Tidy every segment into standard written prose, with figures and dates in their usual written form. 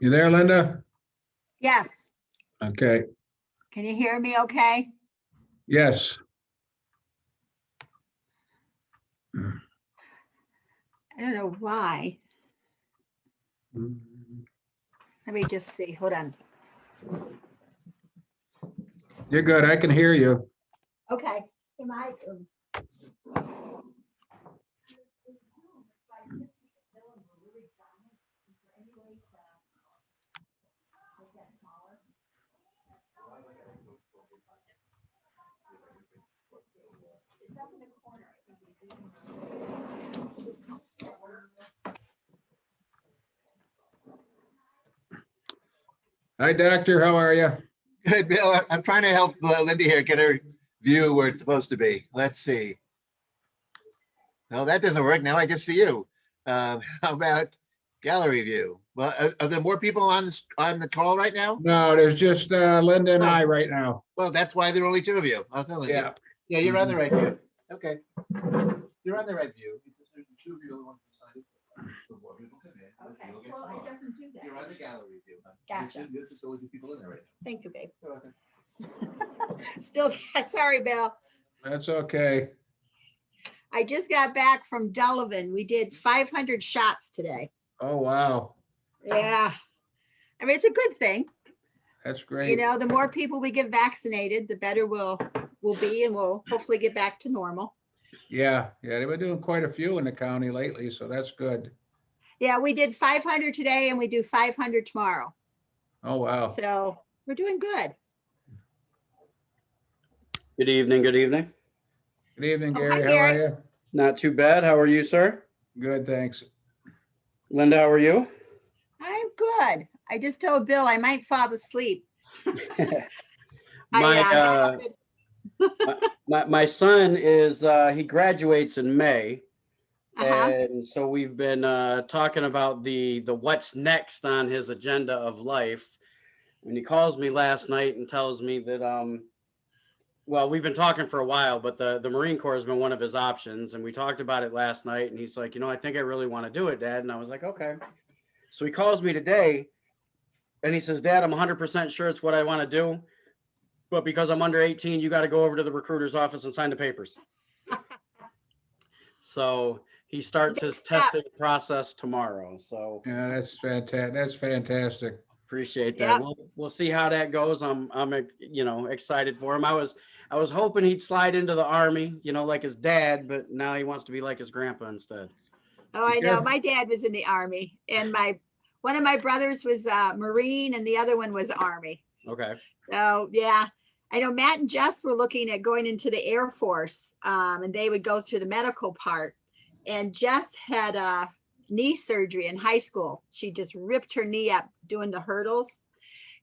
You there, Linda? Yes. Okay. Can you hear me okay? Yes. I don't know why. Let me just see. Hold on. You're good. I can hear you. Okay. Am I? Hi, doctor. How are you? Good, Bill. I'm trying to help Linda here get her view where it's supposed to be. Let's see. No, that doesn't work. Now I can see you. How about gallery view? Well, are there more people on the call right now? No, there's just Linda and Oh. I right now. Well, that's why there are only two of you. I'll tell Linda. Yeah. Yeah, you're on the right view. Okay. You're on the right view. It's just there's two of you the ones decided. The more people come in, the Okay. deal gets Well, it smaller. doesn't do that. You're on the gallery view. Gotcha. There's just only two people in there right now. Thank you, babe. You're welcome. Still, sorry, Bill. That's okay. I just got back from Delavan. We did 500 shots today. Oh, wow. Yeah. I mean, it's a good thing. That's great. You know, the more people we get vaccinated, the better we'll be, and we'll hopefully get back to normal. Yeah. Yeah. They've been doing quite a few in the county lately, so that's good. Yeah, we did 500 today and we do 500 tomorrow. Oh, wow. So we're doing good. Good evening, good evening. Good evening, Oh, hi, Gary. How Gary. are you? Not too bad. How are you, sir? Good, thanks. Linda, how are you? I'm good. I just told Bill I might fall asleep. My my son is he graduates in May, and so we've been talking about the what's next on his agenda of life. And he calls me last night and tells me that well, we've been talking for a while, but the Marine Corps has been one of his options, and we talked about it last night. And he's like, I think I really want to do it, Dad. And I was like, okay. So he calls me today, and he says, Dad, I'm 100% sure it's what I want to do, but because I'm under 18, you got to go over to the recruiter's office and sign the papers. So he starts his testing process tomorrow. So Yeah, that's fantastic. That's fantastic. appreciate that. We'll see how that goes. I'm excited for him. I was hoping he'd slide into the Army, like his dad, but now he wants to be like his grandpa instead. Oh, I know. My dad was in the Army, and one of my brothers was Marine and the other one was Army. Okay. So yeah, I know Matt and Jess were looking at going into the Air Force, and they would go through the medical part. And Jess had knee surgery in high school. She just ripped her knee up doing the hurdles.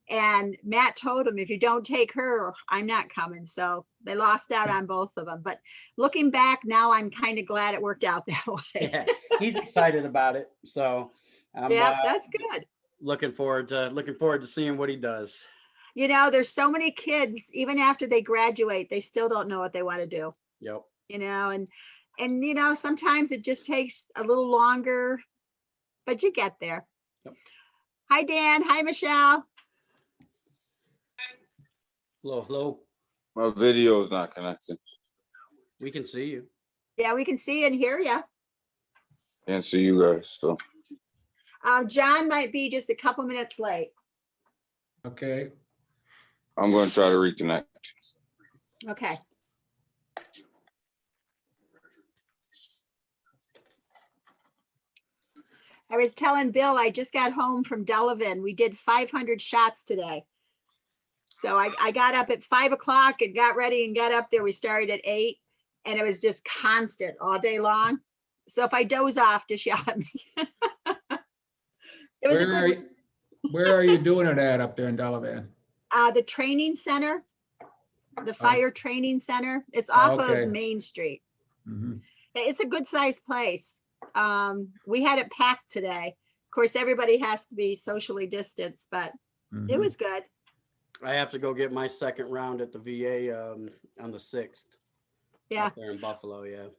And Matt told him, if you don't take her, I'm not coming. So they lost out on both of them. But looking back now, I'm kind of glad it worked out that way. Yeah, he's excited about it. So yeah, that's good. Looking forward to seeing what he does. There's so many kids, even after they graduate, they still don't know what they want to do. Yep. And sometimes it just takes a little longer, but you get there. Yep. Hi, Dan. Hi, Michelle. Hello, hello. My video is not connected. We can see you. Yeah, we can see and hear you. Can't see you guys, so. John might be just a couple minutes late. Okay, I'm gonna try to reconnect. Okay. I was telling Bill, I just got home from Delavan. We did 500 shots today. So I got up at 5 o'clock and got ready and got up there. We started at 8 and it was just constant all day long. So if I doze off, just yell at me. It was a good, where are you doing it at up there in Delavan? the training center, the fire training center. It's off Okay. of Main Street. Mhm. It's a good sized place. We had it packed today. Of course, everybody has to be socially distanced, but it Mhm. was good. I have to go get my second round at the VA on the 6th. Yeah. Up there in Buffalo, yeah.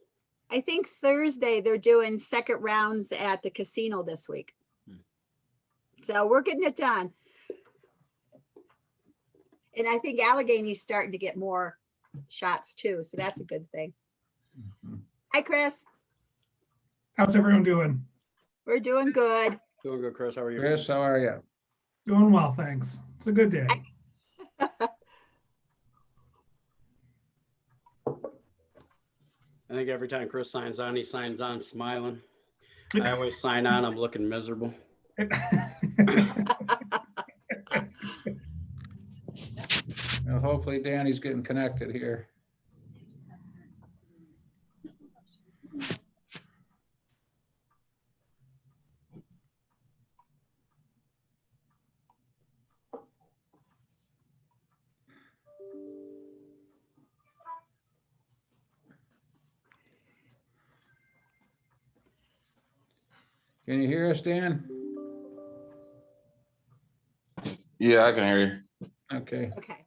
I think Thursday they're doing second rounds at the casino this week. So we're getting it done. And I think Allegheny's starting to get more shots too. So that's a good thing. Mhm. Hi, Chris. How's everyone doing? We're doing good. Doing good, Chris. How are you? Chris, how are you? Doing well, thanks. It's a good day. I think every time Chris signs on, he signs on smiling. I always sign on, I'm looking miserable. Well, hopefully Danny's getting connected here. Can you hear us, Dan? Yeah, I can hear you. Okay. Okay.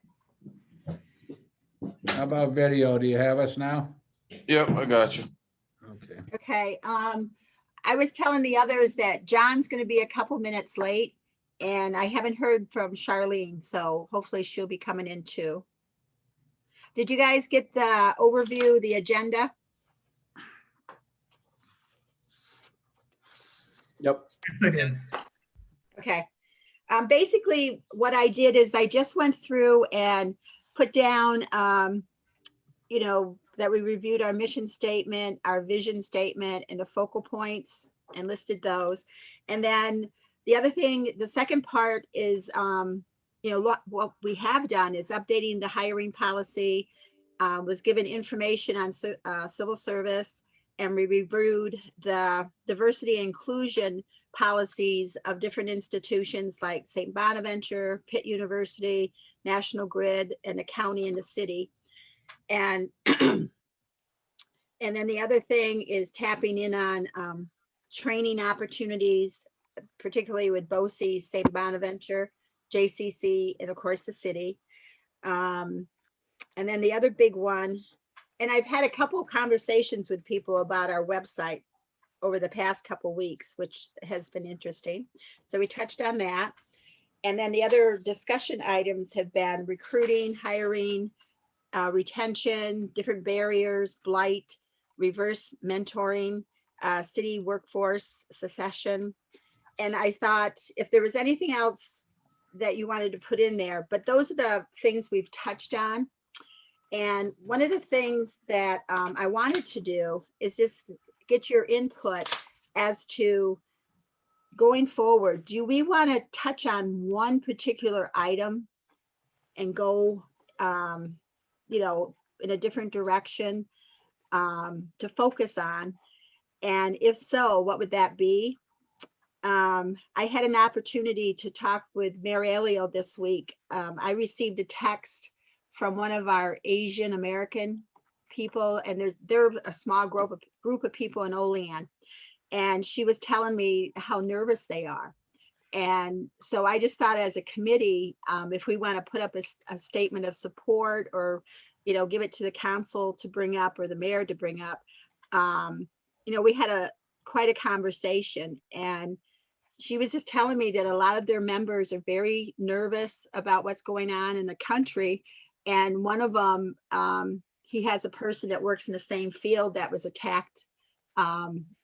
How about video? Do you have us now? Yep, I got you. Okay. Okay. I was telling the others that John's going to be a couple minutes late and I haven't heard from Charlene. So hopefully she'll be coming in too. Did you guys get the overview, the agenda? Yep. Yes, I did. Okay. Basically, what I did is I just went through and put down, that we reviewed our mission statement, our vision statement, and the focal points and listed those. And then the other thing, the second part is, what we have done is updating the hiring policy, was given information on civil service, and we reviewed the diversity and inclusion policies of different institutions like St. Bonaventure, Pitt University, National Grid, and the county and the city. And and then the other thing is tapping in on training opportunities, particularly with BOCES, St. Bonaventure, JCC, and of course the city. And then the other big one, and I've had a couple of conversations with people about our website over the past couple of weeks, which has been interesting. So we touched on that. And then the other discussion items have been recruiting, hiring, retention, different barriers, blight, reverse mentoring, city workforce succession. And I thought if there was anything else that you wanted to put in there, but those are the things we've touched on. And one of the things that I wanted to do is just get your input as to going forward. Do we want to touch on one particular item and go, in a different direction to focus on? And if so, what would that be? I had an opportunity to talk with Mary Elio this week. I received a text from one of our Asian American people, and they're a small group of people in Olean. And she was telling me how nervous they are. And so I just thought as a committee, if we want to put up a statement of support or give it to the council to bring up or the mayor to bring up. We had quite a conversation, and she was just telling me that a lot of their members are very nervous about what's going on in the country. And one of them, he has a person that works in the same field that was attacked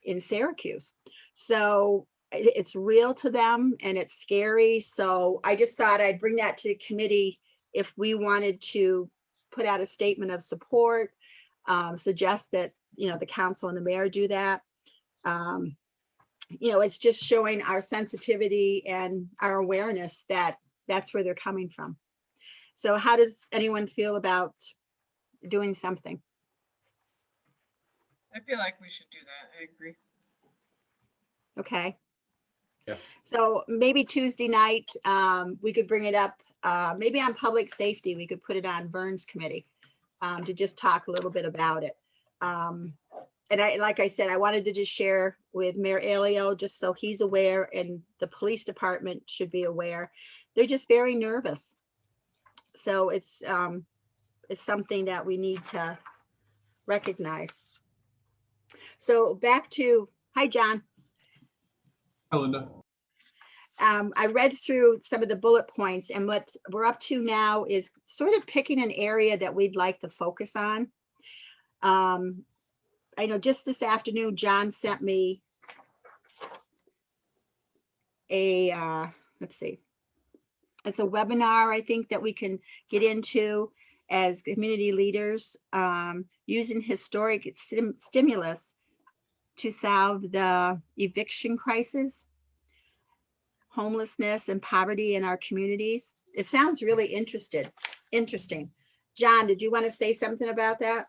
in Syracuse. So it's real to them and it's scary. So I just thought I'd bring that to the committee if we wanted to put out a statement of support, suggest that, the council and the mayor do that. It's just showing our sensitivity and our awareness that that's where they're coming from. So how does anyone feel about doing something? I feel like we should do that. I agree. Okay. Yeah. So maybe Tuesday night, we could bring it up, maybe on public safety, we could put it on Vern's committee to just talk a little bit about it. And like I said, I wanted to just share with Mayor Alio, just so he's aware and the police department should be aware. They're just very nervous. So it's something that we need to recognize. So back to, hi, John. Hi, Linda. I read through some of the bullet points, and what we're up to now is sort of picking an area that we'd like to focus on. I know just this afternoon, John sent me let's see, it's a webinar, I think, that we can get into as community leaders, using historic stimulus to solve the eviction crisis, homelessness and poverty in our communities. It sounds really interesting. John, did you want to say something about that?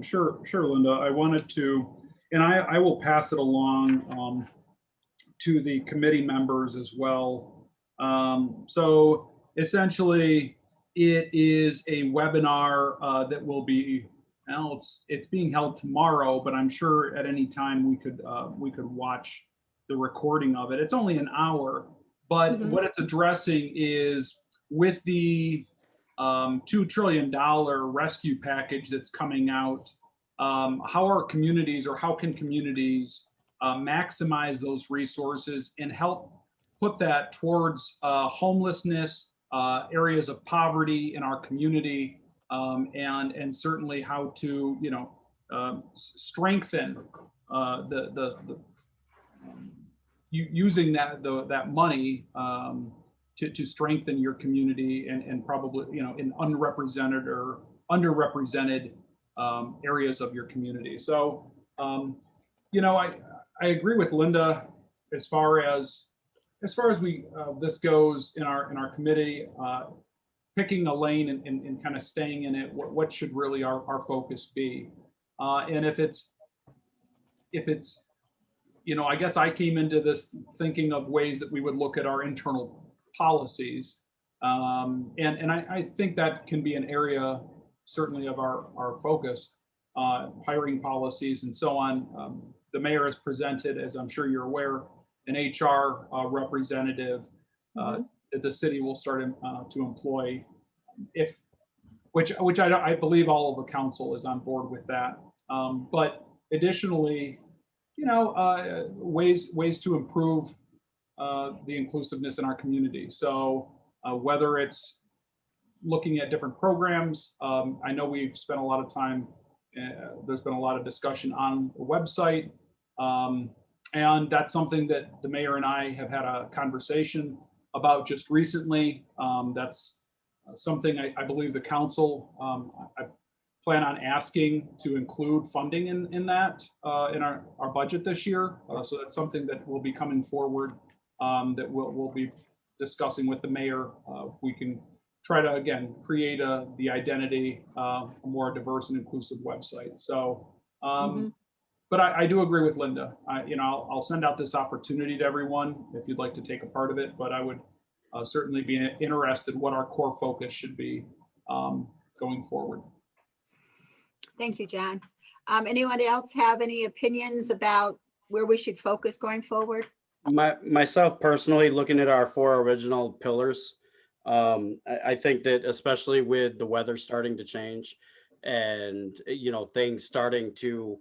Sure, Linda. I wanted to, and I will pass it along to the committee members as well. So essentially, it is a webinar that will be, well, it's being held tomorrow, but I'm sure at any time we could watch the recording of it. It's only an hour, but what it's addressing is with the $2 trillion rescue package that's coming out, how our communities, or how can communities maximize those resources and help put that towards homelessness, areas of poverty in our community, and certainly how to, strengthen using that money to strengthen your community and probably, in unrepresented or underrepresented areas of your community. So, I agree with Linda as far as we this goes in our committee, picking a lane and kind of staying in it. What should really our focus be? And if it's, I guess I came into this thinking of ways that we would look at our internal policies. And I think that can be an area certainly of our focus, hiring policies and so on. The mayor has presented, as I'm sure you're aware, an HR representative that the city will start to employ, which I believe all of the council is on board with that. But additionally, ways to improve the inclusiveness in our community. So whether it's looking at different programs, I know we've spent a lot of time, there's been a lot of discussion on the website, and that's something that the mayor and I have had a conversation about just recently. That's something I believe the council, I plan on asking to include funding in that in our budget this year. So that's something that will be coming forward, that we'll be discussing with the mayor. If we can try to, again, create the identity, a more diverse and inclusive website. So, but I do agree with Linda. I'll send out this opportunity to everyone if you'd like to take a part of it, but I would certainly be interested what our core focus should be going forward. Thank you, John. Anyone else have any opinions about where we should focus going forward? Myself personally, looking at our 4 original pillars, I think that especially with the weather starting to change and, things starting to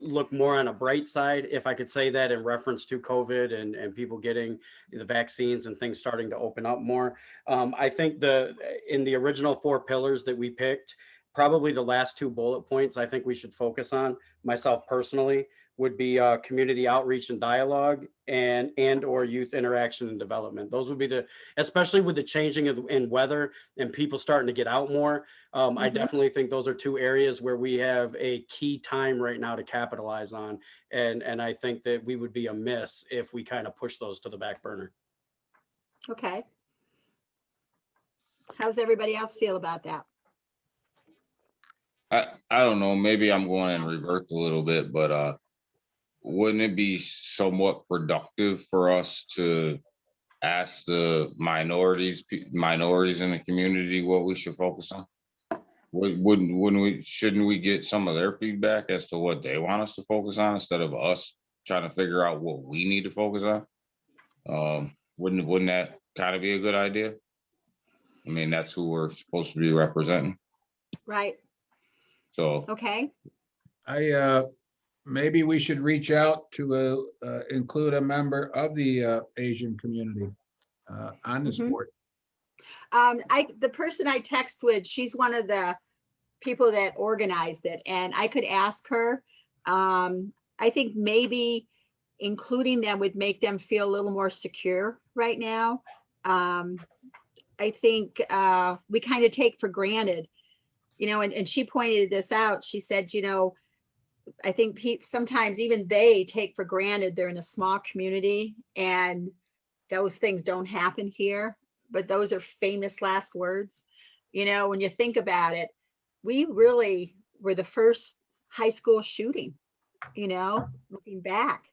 look more on a bright side, if I could say that, in reference to COVID and people getting the vaccines and things starting to open up more. I think in the original 4 pillars that we picked, probably the last 2 bullet points I think we should focus on, myself personally, would be community outreach and dialogue and or youth interaction and development. Those would be especially with the changing in weather and people starting to get out more. I definitely think those are 2 areas where we have a key time right now to capitalize on. And I think that we would be amiss if we kind of push those to the back burner. Okay. How's everybody else feel about that? I don't know, maybe I'm going in reverse a little bit, but wouldn't it be somewhat productive for us to ask the minorities in the community what we should focus on? Shouldn't we get some of their feedback as to what they want us to focus on instead of us trying to figure out what we need to focus on? Wouldn't that kind of be a good idea? I mean, that's who we're supposed to be representing. Right. So Okay. Maybe we should reach out to include a member of the Asian community on this board. The person I text with, she's one of the people that organized it, and I could ask her. I think maybe including them would make them feel a little more secure right now. I think we kind of take for granted, and she pointed this out. She said, I think sometimes even they take for granted they're in a small community and those things don't happen here, but those are famous last words. When you think about it, we really were the first high school shooting, looking back.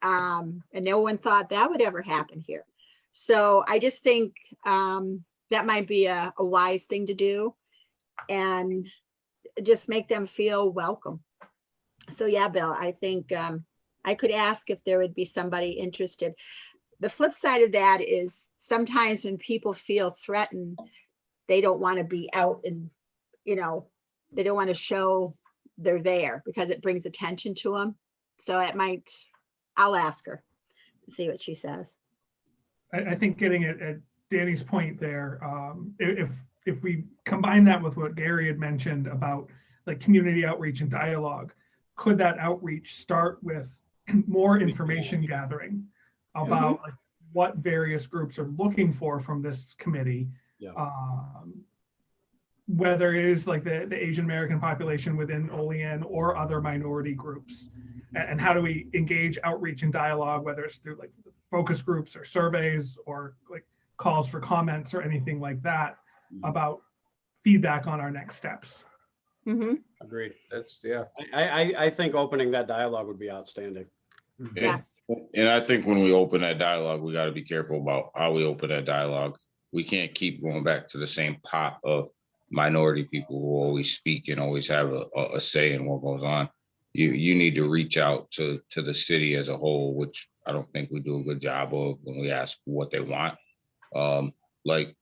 And no one thought that would ever happen here. So I just think that might be a wise thing to do and just make them feel welcome. So yeah, Bill, I think I could ask if there would be somebody interested. The flip side of that is sometimes when people feel threatened, they don't want to be out and, they don't want to show they're there because it brings attention to them. So I'll ask her and see what she says. I think getting at Danny's point there, if we combine that with what Gary had mentioned about like community outreach and dialogue, could that outreach start with more information gathering about like, what various groups are looking for from this committee? Yeah. Whether it is like the Asian American population within Olean or other minority groups, and how do we engage outreach and dialogue, whether it's through like focus groups or surveys or like calls for comments or anything like that about feedback on our next steps. Agreed. That's, yeah. I think opening that dialogue would be outstanding. Yes. And I think when we open that dialogue, we got to be careful about how we open that dialogue. We can't keep going back to the same pot of minority people who always speak and always have a say in what goes on. You need to reach out to the city as a whole, which I don't think we do a good job of when we ask what they want. Like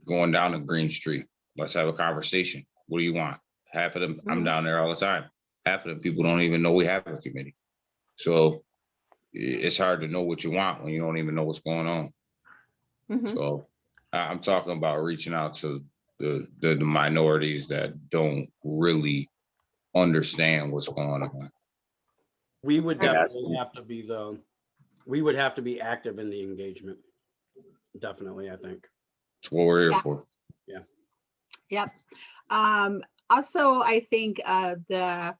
going down to Green Street, let's have a conversation. What do you want? Half of them, I'm down there all the time. Half of them people don't even know we have a committee. So it's hard to know what you want when you don't even know what's going on. So I'm talking about reaching out to the minorities that don't really understand what's going on. We would definitely have to be active in the engagement. Definitely, I think. That's what we're here for. Yeah. Yep. Also, I think the,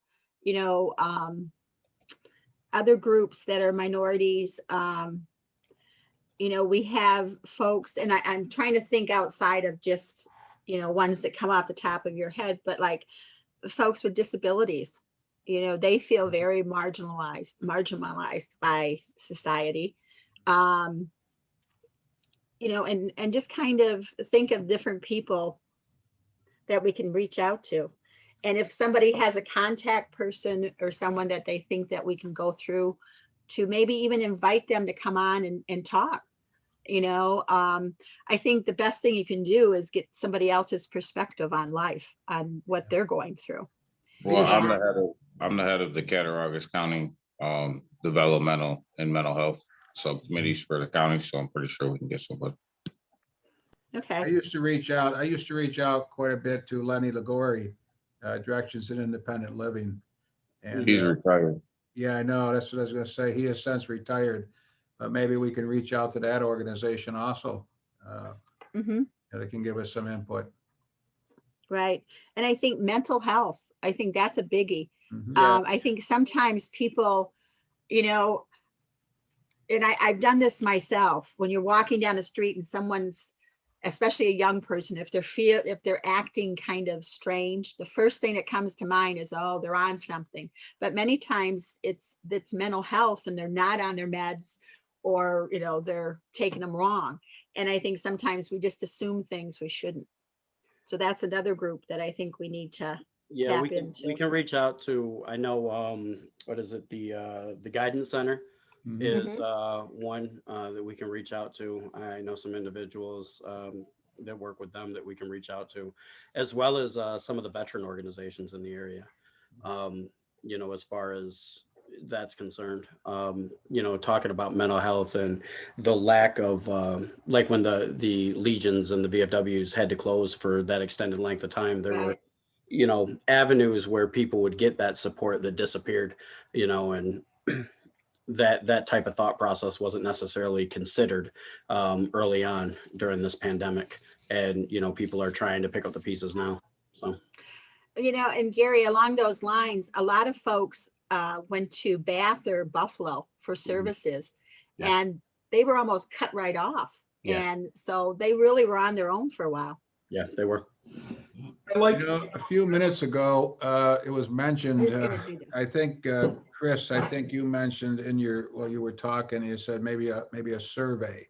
other groups that are minorities, we have folks, and I'm trying to think outside of just, ones that come off the top of your head, but like folks with disabilities, they feel very marginalized by society. And just kind of think of different people that we can reach out to. And if somebody has a contact person or someone that they think that we can go through to maybe even invite them to come on and talk, You know, I think the best thing you can do is get somebody else's perspective on life, on what they're going through. Well, Yeah. I'm the head of the Cattaraugus County Developmental and Mental Health Subcommittees for the county, so I'm pretty sure we can get somebody. I Okay. used to reach out quite a bit to Lenny Ligori, Directions in Independent Living. And He's retired. yeah, I know, that's what I was gonna say. He has since retired. But maybe we can reach out to that organization also. Hmm. And it can give us some input. Right. And I think mental health, I think that's a biggie. Mhm. Yeah. I think sometimes people, you know, and I've done this myself, when you're walking down the street and someone's, especially a young person, if they're acting kind of strange, the first thing that comes to mind is, oh, they're on something. But many times it's mental health and they're not on their meds, or, you know, they're taking them wrong. And I think sometimes we just assume things we shouldn't. So that's another group that I think we need to Yeah, tap we into. can reach out to, I know, what is it, the guidance center Mhm. is one that we can reach out to. I know some individuals that work with them that we can reach out to, as well as some of the veteran organizations in the area. You know, as far as that's concerned, you know, talking about mental health and the lack of, like when the Legions and the VFWs had to close for that extended length of time, there were, Right. you know, avenues where people would get that support that disappeared, you know, and that type of thought process wasn't necessarily considered early on during this pandemic. And, you know, people are trying to pick up the pieces now. So, You know, and Gary, along those lines, a lot of folks went to Bath or Buffalo for services, Yeah. and they were almost cut right off. Yeah. And so they really were on their own for a while. yeah, they were. I like, You know, a few minutes ago, it was mentioned, Who's gonna do that? I think, Chris, I think you mentioned in your, while you were talking, you said maybe a survey.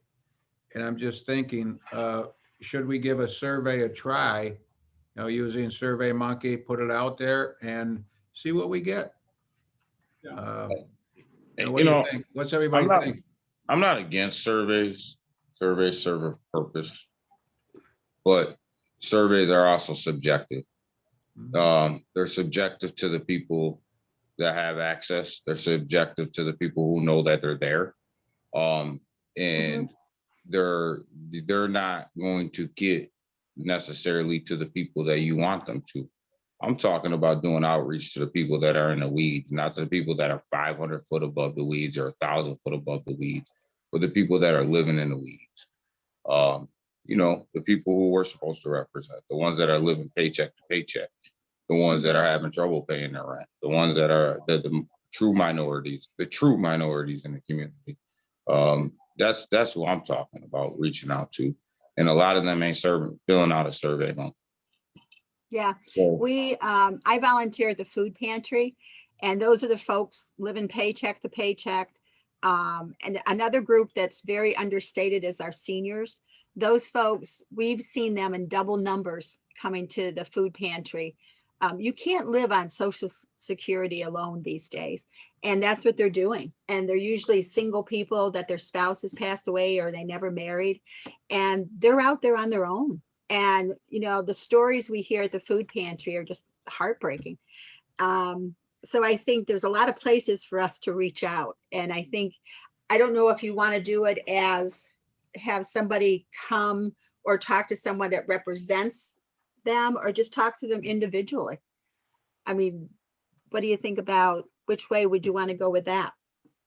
And I'm just thinking, should we give a survey a try? You know, using Survey Monkey, put it out there and see what we get. Yeah. What do you think? What's everybody think? I'm not against surveys. Surveys serve a purpose, but surveys are also subjective. They're subjective to the people that have access. They're subjective to the people who know that they're there. And they're not going to get necessarily to the people that you want them to. I'm talking about doing outreach to the people that are in the weeds, not to the people that are 500 foot above the weeds or 1,000 foot above the weeds, but the people that are living in the weeds. You know, the people who we're supposed to represent, the ones that are living paycheck to paycheck, the ones that are having trouble paying their rent, the ones that are the true minorities in the community. That's who I'm talking about reaching out to. And a lot of them ain't filling out a survey. Yeah, So I volunteer at the food pantry, and those are the folks living paycheck to paycheck. And another group that's very understated is our seniors. Those folks, we've seen them in double numbers coming to the food pantry. You can't live on Social Security alone these days. And that's what they're doing. And they're usually single people that their spouse has passed away or they never married. And they're out there on their own. And, you know, the stories we hear at the food pantry are just heartbreaking. So I think there's a lot of places for us to reach out. And I think, I don't know if you want to do it as have somebody come or talk to someone that represents them, or just talk to them individually. I mean, what do you think about, which way would you want to go with that?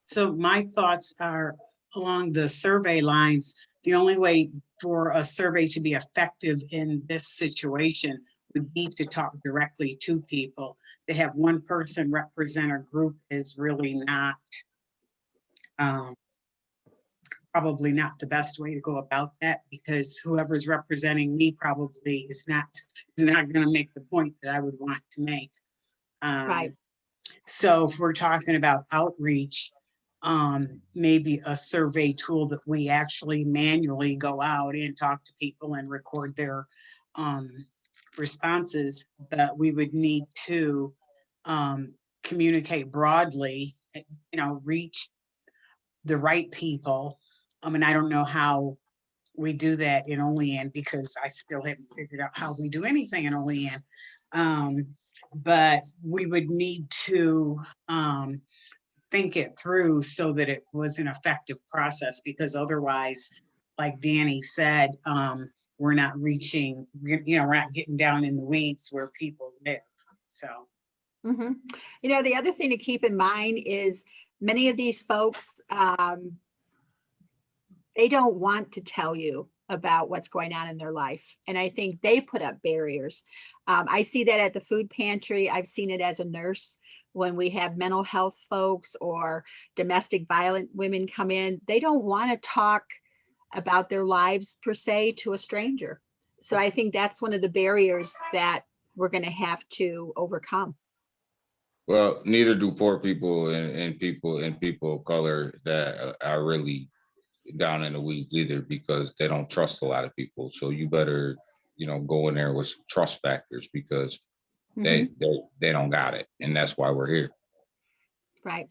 So my thoughts are along the survey lines. The only way for a survey to be effective in this situation would be to talk directly to people. To have one person represent a group is really not, probably not the best way to go about that, because whoever's representing me probably is not going to make the point that I would want to make. Right. So if we're talking about outreach, maybe a survey tool that we actually manually go out and talk to people and record their responses, but we would need to communicate broadly, you know, reach the right people I mean, I don't know how we do that in Olean because I still haven't figured out how we do anything in Olean. But we would need to think it through so that it was an effective process, because otherwise, like Danny said, we're not reaching, we're not getting down in the weeds where people live, so. Mhm. You know, the other thing to keep in mind is many of these folks, they don't want to tell you about what's going on in their life. And I think they put up barriers. I see that at the food pantry. I've seen it as a nurse when we have mental health folks or domestic violent women come in. They don't want to talk about their lives per se to a stranger. So I think that's one of the barriers that we're going to have to overcome. Well, neither do poor people and people of color that are really down in the weeds either, because they don't trust a lot of people. So you better, go in there with some trust factors, because Mhm. they don't got it, and that's why we're here. Right.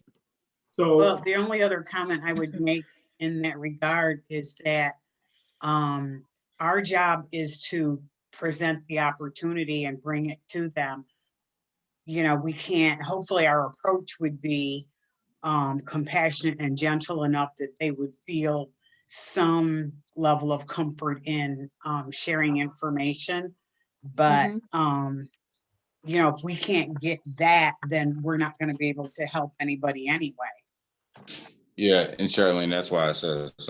Well, So, the only other comment I would make in that regard is that our job is to present the opportunity and bring it to them. We can't, hopefully our approach would be compassionate and gentle enough that they would feel some level of comfort in sharing information. But if we can't get that, then we're not going to be able to help anybody anyway. Yeah, and Charlene, that's why I said it's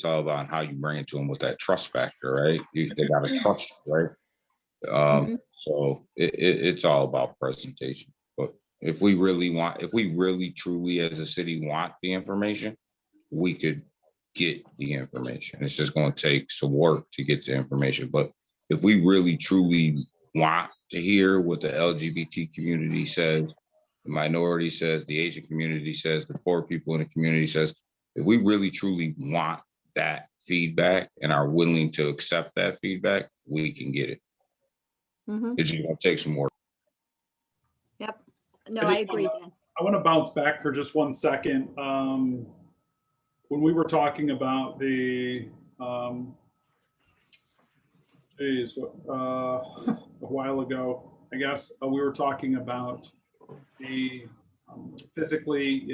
all about how you bring it to them with that trust factor, right? They got to trust you, right? So it's all about presentation. But if we really truly as a city want the information, we could get the information. It's just going to take some work to get the information. But if we really truly want to hear what the LGBT community says, the minority says, the Asian community says, the poor people in the community says, if we really truly want that feedback and are willing to accept that feedback, we can get it. It's just going to take some work. Yep. No, I agree, Dan. I want to bounce back for just 1 second. When we were talking about a while ago, I guess we were talking about the physically,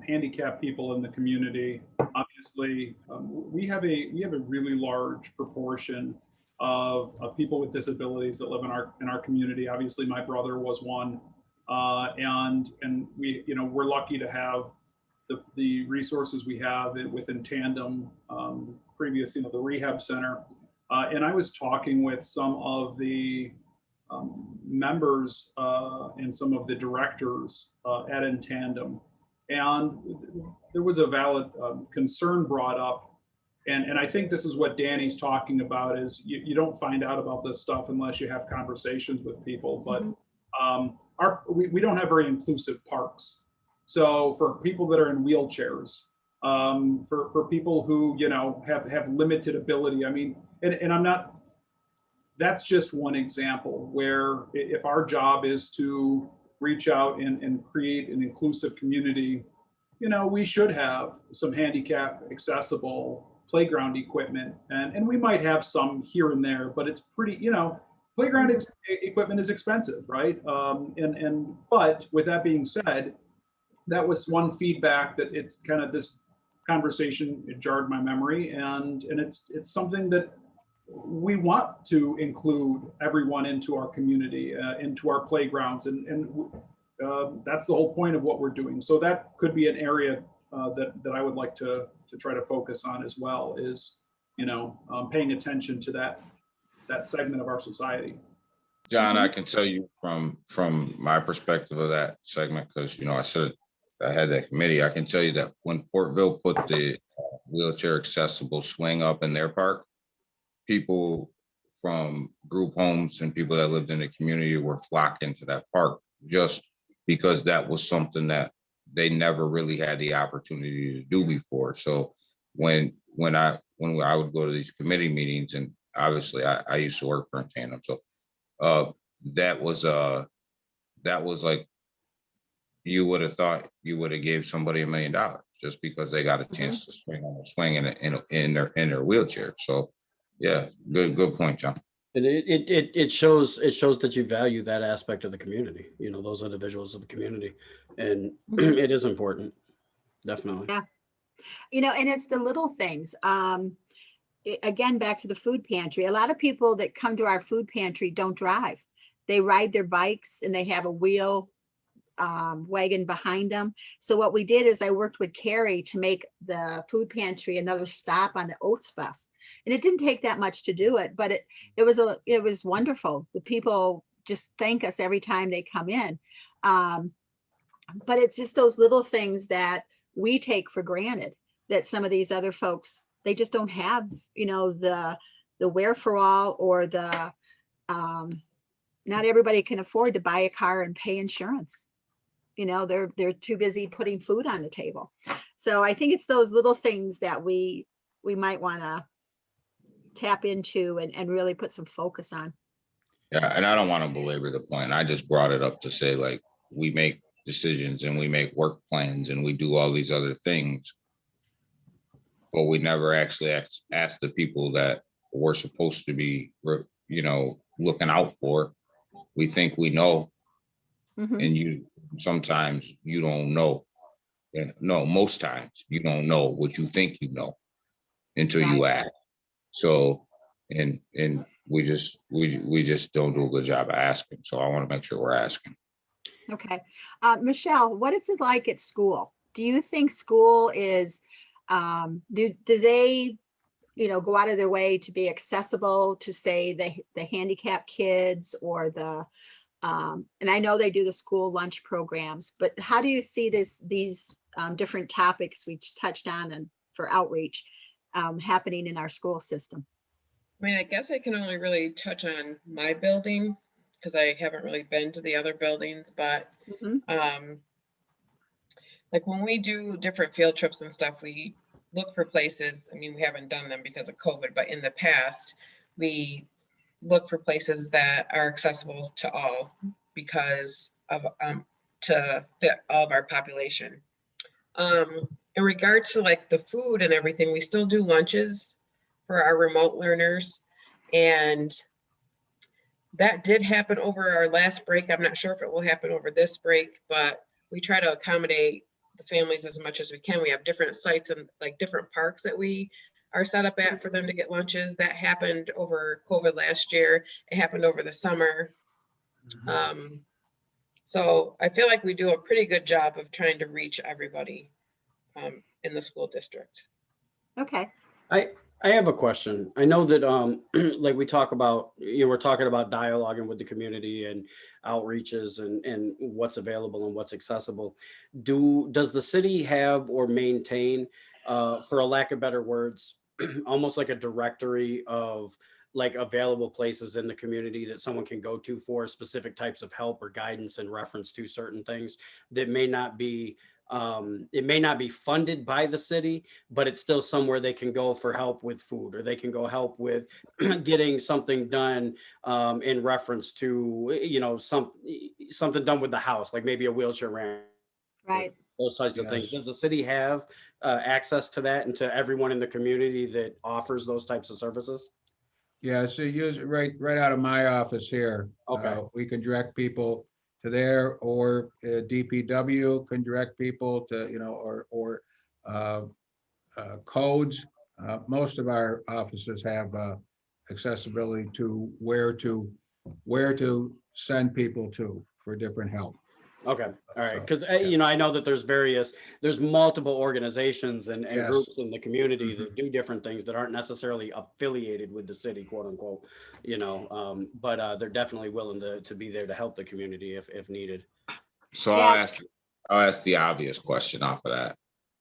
handicapped people in the community. Obviously, we have a really large proportion of people with disabilities that live in our community. Obviously, my brother was one, and we, we're lucky to have the resources we have within Tandem, previous, the rehab center. And I was talking with some of the members and some of the directors at In Tandem, and there was a valid concern brought up. And I think this is what Danny's talking about, is you don't find out about this stuff unless you have conversations with people. But we don't have very inclusive parks. So for people that are in wheelchairs, for people who, have limited ability, I mean, and I'm not, that's just one example where if our job is to reach out and create an inclusive community, we should have some handicap accessible playground equipment, and we might have some here and there, but it's pretty, playground equipment is expensive, right? But with that being said, that was one feedback that it kind of, this conversation, it jarred my memory, and it's something that we want to include everyone into our community, into our playgrounds, and that's the whole point of what we're doing. So that could be an area that I would like to try to focus on as well, is paying attention to that segment of our society. John, I can tell you from my perspective of that segment, because I had that committee. I can tell you that when Portville put the wheelchair accessible swing up in their park, people from group homes and people that lived in the community were flocking to that park, just because that was something that they never really had the opportunity to do before. So when I would go to these committee meetings, and obviously I used to work for In Tandem, so that was like, you would have thought you would have gave somebody $1 million, just because they got a chance to swing on a swing in their wheelchair. So yeah, good point, John. And it shows that you value that aspect of the community, you know, those individuals of the community. And it is important, definitely. Yeah. You know, and it's the little things. Again, back to the food pantry. A lot of people that come to our food pantry don't drive. They ride their bikes and they have a wheel wagon behind them. So what we did is I worked with Carrie to make the food pantry another stop on the Oats bus. And it didn't take that much to do it, but it was wonderful. The people just thank us every time they come in. But it's just those little things that we take for granted that some of these other folks, they just don't have, you know, the wherewithal or the, not everybody can afford to buy a car and pay insurance. You know, they're too busy putting food on the table. So I think it's those little things that we might want to tap into and really put some focus on. Yeah, and I don't want to belabor the point. I just brought it up to say, like, we make decisions and we make work plans and we do all these other things, but we never actually ask the people that we're supposed to be, you know, looking out for. We think we know, and sometimes you don't know. And no, most times you don't know what you think you know until you ask. So, and we just don't do a good job of asking. So I want to make sure we're asking. Okay. Michelle, what is it like at school? Do you think school is, do they, you know, go out of their way to be accessible to, say, the handicapped kids or the, and I know they do the school lunch programs, but how do you see these different topics we touched on and for outreach happening in our school system? I mean, I guess I can only really touch on my building because I haven't really been to the other buildings, but like when we do different field trips and stuff, we look for places. I mean, we haven't done them because of COVID, but in the past, we look for places that are accessible to all because of to fit all of our population. In regards to like the food and everything, we still do lunches for our remote learners, and that did happen over our last break. I'm not sure if it will happen over this break, but we try to accommodate the families as much as we can. We have different sites and like different parks that we are set up at for them to get lunches. That happened over COVID last year. It happened over the summer. So I feel like we do a pretty good job of trying to reach everybody in the school district. Okay. I have a question. I know that like we talk about, you know, we're talking about dialoguing with the community and outreaches and what's available and what's accessible. Does the city have or maintain, for a lack of better words, almost like a directory of like available places in the community that someone can go to for specific types of help or guidance in reference to certain things that may not be, it may not be funded by the city, but it's still somewhere they can go for help with food, or they can go help with getting something done in reference to, you know, something done with the house, like maybe a wheelchair ramp, Right. those types of things. Does the city have access to that and to everyone in the community that offers those types of services? Yeah, so use it right out of my office here. Okay. We can direct people to there, or DPW can direct people to, you know, or codes. Most of our offices have accessibility to where to send people to for different help. Okay, all right, because you know, I know that there's multiple organizations and Yes. groups in the community that do different things that aren't necessarily affiliated with the city, quote unquote, you know, but they're definitely willing to be there to help the community if needed. So I'll ask the obvious question off of that.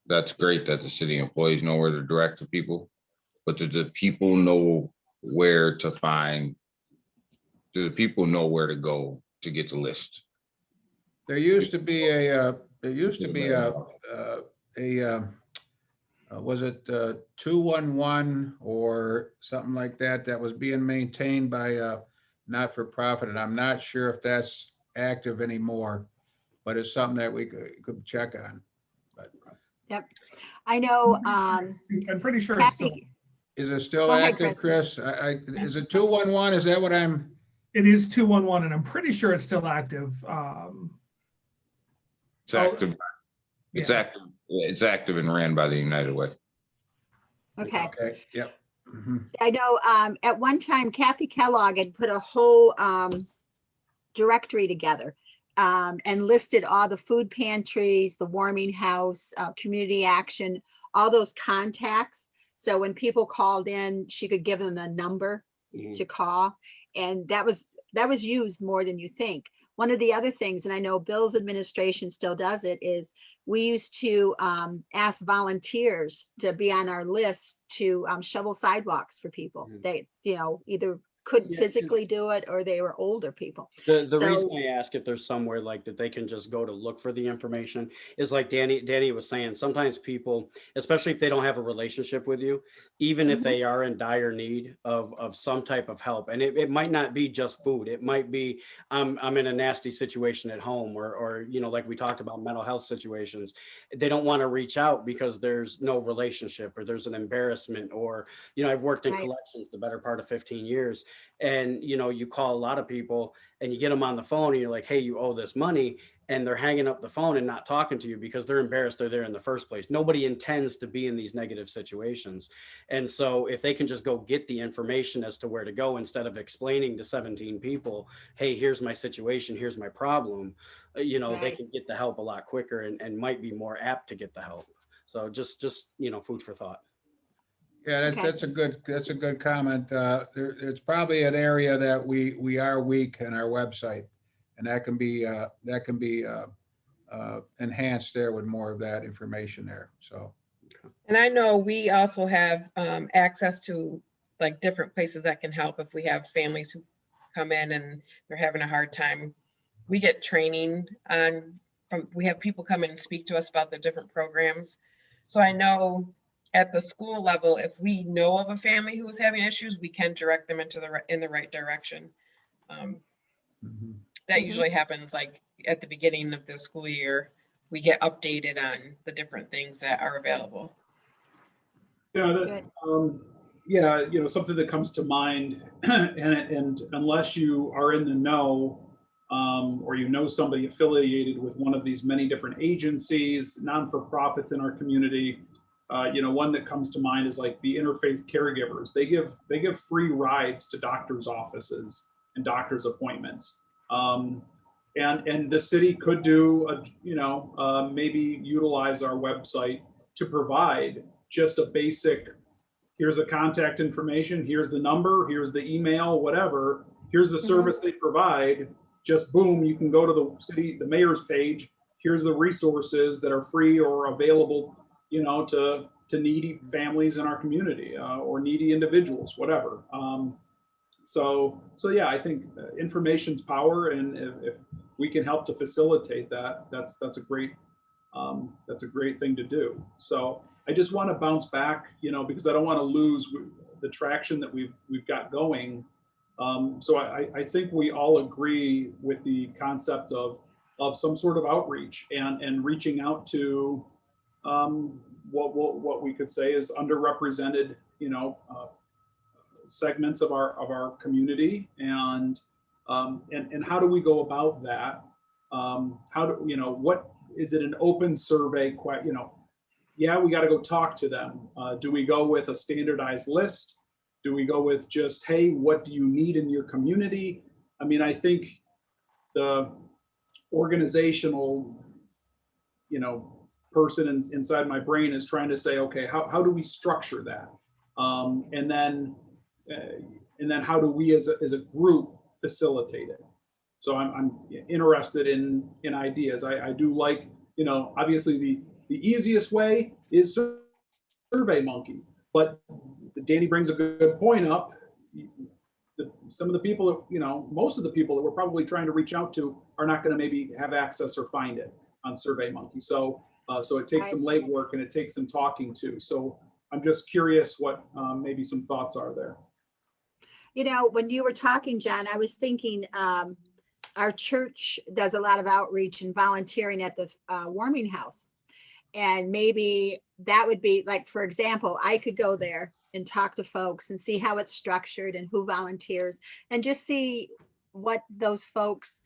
That's great that the city employees know where to direct the people, but do the people know where to find? Do the people know where to go to get the list? There used to be was it 211 or something like that, that was being maintained by a not-for-profit, and I'm not sure if that's active anymore, but it's something that we could check on. But I know, I'm pretty sure it's still, Kathy, Is it still Go ahead, active, Chris? Is it 211? Is that what I'm? it is 211 and I'm pretty sure it's still active. It's Oh, active. It's yeah. active. It's active and ran by the United Way. okay. Okay, yep. Mhm. I know, at one time Kathy Kellogg had put a whole, directory together, and listed all the food pantries, the warming house, community action, all those contacts. So when people called in, she could give them a number to call. And that was used more than you think. One of the other things, and I know Bill's administration still does it, is we used to ask volunteers to be on our list to shovel sidewalks for people. They, either couldn't Yeah, 'cause- physically do it or they were older people. The So- reason I ask if there's somewhere like that they can just go to look for the information is like Danny was saying, sometimes people, especially if they don't have a relationship with you, even if Mhm. they are in dire need of some type of help, and it might not be just food, it might be I'm in a nasty situation at home, or like we talked about mental health situations, they don't want to reach out because there's no relationship or there's an embarrassment, or I've worked in Right. collections the better part of 15 years. And you call a lot of people and you get them on the phone and you're like, hey, you owe this money, and they're hanging up the phone and not talking to you because they're embarrassed they're there in the first place. Nobody intends to be in these negative situations. And so if they can just go get the information as to where to go instead of explaining to 17 people, hey, here's my situation, here's my problem, they Right. can get the help a lot quicker and might be more apt to get the help. So just food for thought. Yeah, Okay. that's a good comment. It's probably an area that we are weak in our website, and that can be enhanced there with more of that information there. So, And I know we also have access to like different places that can help if we have families who come in and they're having a hard time. We get training we have people come in and speak to us about the different programs. So I know at the school level, if we know of a family who is having issues, we can direct them in the right direction. mhm. That Mhm. usually happens like at the beginning of the school year. We get updated on the different things that are available. Yeah, Good. something that comes to mind, and unless you are in the know, or somebody affiliated with one of these many different agencies, non-for-profits in our community, one that comes to mind is like the interfaith caregivers. They give free rides to doctors' offices and doctors' appointments. And the city could do maybe utilize our website to provide just a basic, here's the contact information, here's the number, here's the email, whatever, here's the service they provide. Just boom, you can go to the mayor's page. Here's the resources that are free or available, to needy families in our community, or needy individuals, whatever. So yeah, I think information's power, and if we can help to facilitate that, that's a great thing to do. So I just want to bounce back, because I don't want to lose the traction that we've got going. So I think we all agree with the concept of some sort of outreach and reaching out to what we could say is underrepresented, segments of our community, and how do we go about that? What is it, an open survey? Yeah, we got to go talk to them. Do we go with a standardized list? Do we go with just, hey, what do you need in your community? I mean, I think the organizational, person inside my brain is trying to say, okay, how do we structure that? And then how do we as a group facilitate it? So I'm interested in ideas. I do like, obviously the easiest way is SurveyMonkey, but Danny brings a good point up. Some of the people that, most of the people that we're probably trying to reach out to are not going to maybe have access or find it on SurveyMonkey. So it takes some legwork and it takes some talking to. So I'm just curious what maybe some thoughts are there. When you were talking, John, I was thinking, our church does a lot of outreach and volunteering at the warming house. And maybe that would be like, for example, I could go there and talk to folks and see how it's structured and who volunteers and just see what those folks,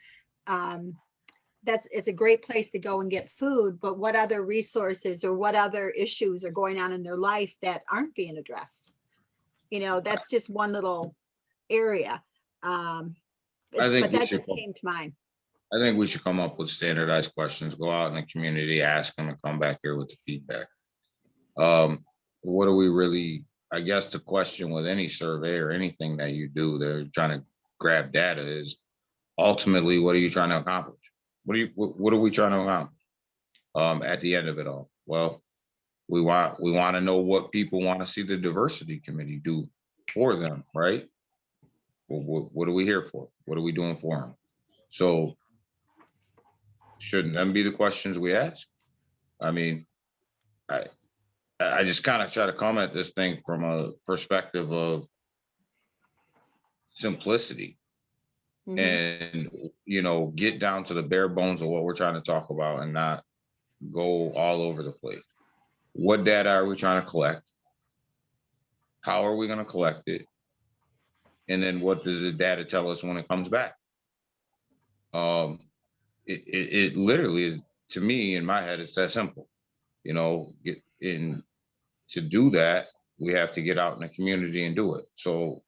it's a great place to go and get food, but what other resources or what other issues are going on in their life that aren't being addressed? You know, that's just one little area. I But think we that should, just came to mind. I think we should come up with standardized questions, go out in the community, ask them, and come back here with the feedback. What do we really, I guess the question with any survey or anything that you do, they're trying to grab data is ultimately, what are you trying to accomplish? What are we trying to accomplish at the end of it all? Well, we want to know what people want to see the diversity committee do for them, right? Well, what are we here for? What are we doing for them? So shouldn't them be the questions we ask? I mean, I just kind of try to come at this thing from a perspective of simplicity and, you know, get down to the bare bones of what we're trying to talk about and not go all over the place. What data are we trying to collect? How are we going to collect it? And then what does the data tell us when it comes back? It literally is, to me, in my head, it's that simple. You know, to do that, we have to get out in the community and do it. So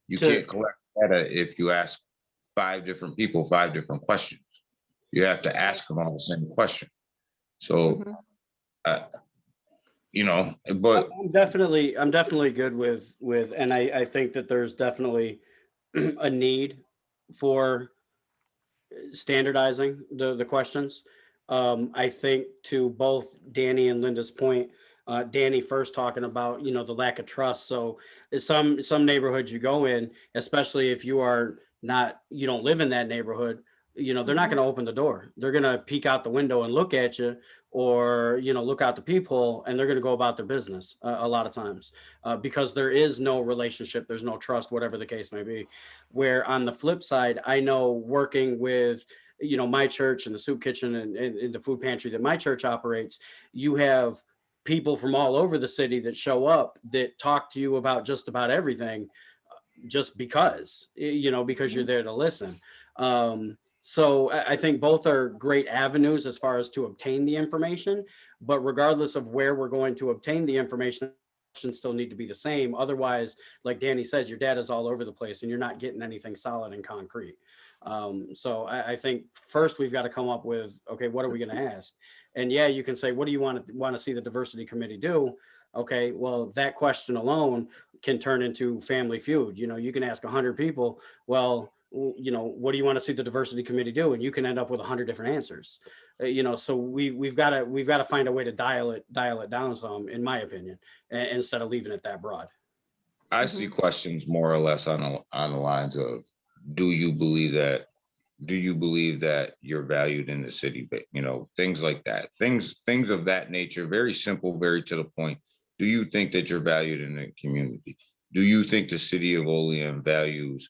you can't collect data if you ask 5 different people 5 different questions. You have to ask them all the same question. So, you know, but I'm definitely good with, and I think that there's definitely a need for standardizing the questions. I think to both Danny and Linda's point, Danny first talking about, you know, the lack of trust. So some neighborhoods you go in, especially if you don't live in that neighborhood, you know, they're not going to open the door. They're going to peek out the window and look at you, or, you know, look out the peephole, and they're going to go about their business a lot of times because there is no relationship. There's no trust, whatever the case may be. Where on the flip side, I know working with, you know, my church and the soup kitchen and the food pantry that my church operates, you have people from all over the city that show up that talk to you about just about everything, just because, you know, because you're there to listen. So I think both are great avenues as far as to obtain the information, but regardless of where we're going to obtain the information, still need to be the same. Otherwise, like Danny says, your data's all over the place and you're not getting anything solid and concrete. So I think first we've got to come up with, okay, what are we going to ask? And yeah, you can say, what do you want to see the diversity committee do? Okay, well, that question alone can turn into Family Feud. You know, you can ask 100 people, well, you know, what do you want to see the diversity committee do? And you can end up with 100 different answers. You know, so we've got to find a way to dial it down some, in my opinion, instead of leaving it that broad. I see questions more or less on the lines of, do you believe that you're valued in the city? But, you know, things like that, things of that nature, very simple, very to the point. Do you think that you're valued in the community? Do you think the city of Olean values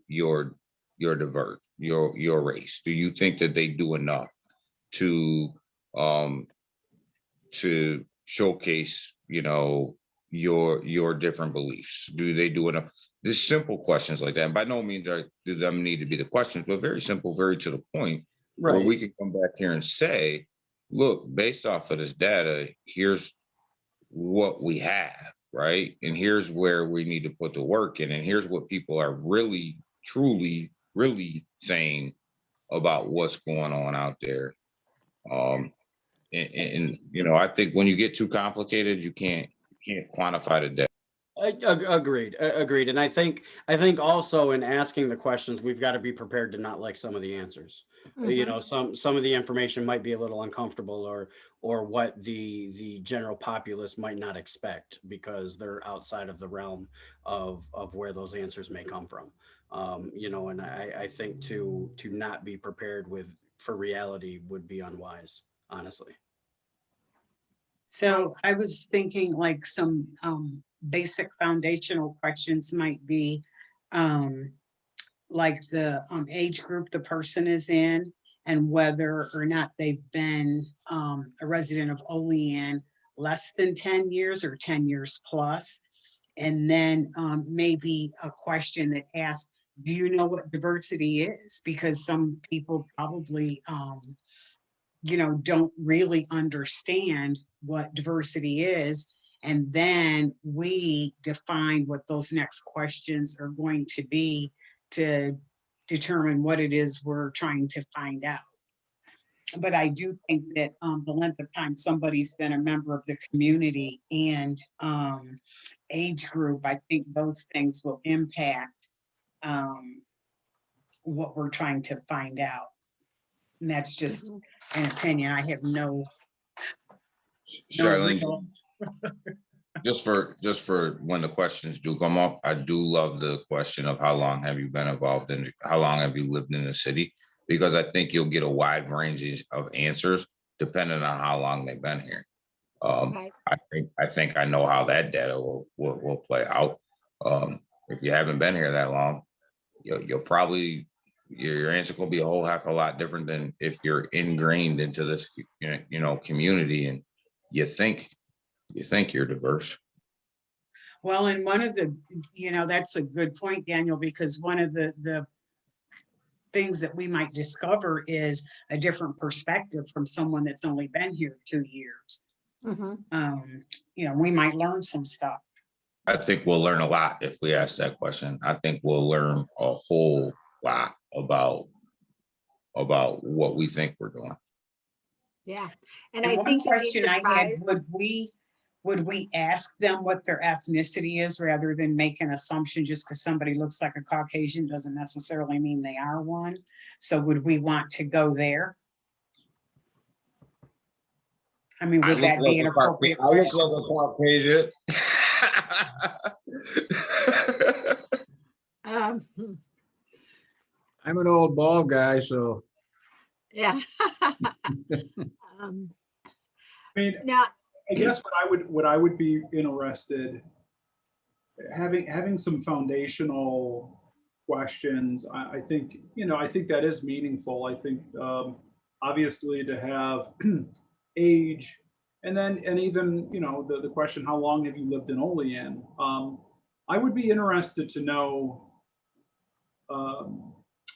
your race? Do you think that they do enough to showcase, you know, your different beliefs? Do they do enough? Just simple questions like that. And by no means do them need to be the questions, but very simple, very to the point, where we can come back here and say, look, based off of this data, here's what we have, right? And here's where we need to put the work in. And here's what people are really, truly, really saying about what's going on out there. And you know, I think when you get too complicated, you can't quantify the data. Agreed. And I think also in asking the questions, we've got to be prepared to not like some of the answers. You know, some of the information might be a little uncomfortable, or what the general populace might not expect, because they're outside of the realm of where those answers may come from. You know, and I think to not be prepared for reality would be unwise, honestly. So I was thinking like some basic foundational questions might be like the age group the person is in, and whether or not they've been a resident of Olean less than 10 years or 10 years plus. And then maybe a question that asks, do you know what diversity is? Because some people probably, don't really understand what diversity is. And then we define what those next questions are going to be to determine what it is we're trying to find out. But I do think that the length of time somebody's been a member of the community and age group, I think those things will impact what we're trying to find out. And that's just an opinion. I have no Charlene, real- just for when the questions do come up, I do love the question of how long have you been involved in, how long have you lived in the city? Because I think you'll get a wide range of answers depending on how long they've been here. Right. I think I know how that data will play out. If you haven't been here that long, you'll probably, your answer will be a whole heck of a lot different than if you're ingrained into this, community and you think you're diverse. Well, and one of the, that's a good point, Daniel, because one of the things that we might discover is a different perspective from someone that's only been here 2 years. We might learn some stuff. I think we'll learn a lot if we ask that question. I think we'll learn a whole lot about what we think we're doing. Yeah. And And I one think you'd be question I had, surprised. would we ask them what their ethnicity is rather than make an assumption just because somebody looks like a Caucasian doesn't necessarily mean they are one? So would we want to go there? I mean, would that be an appropriate question? I look like a Caucasian. I'm an old bald guy, so Yeah. I mean, Now, I guess what I would be interested, having some foundational questions, I think that is meaningful. I think obviously to have age and even, the question, how long have you lived in Olean? I would be interested to know,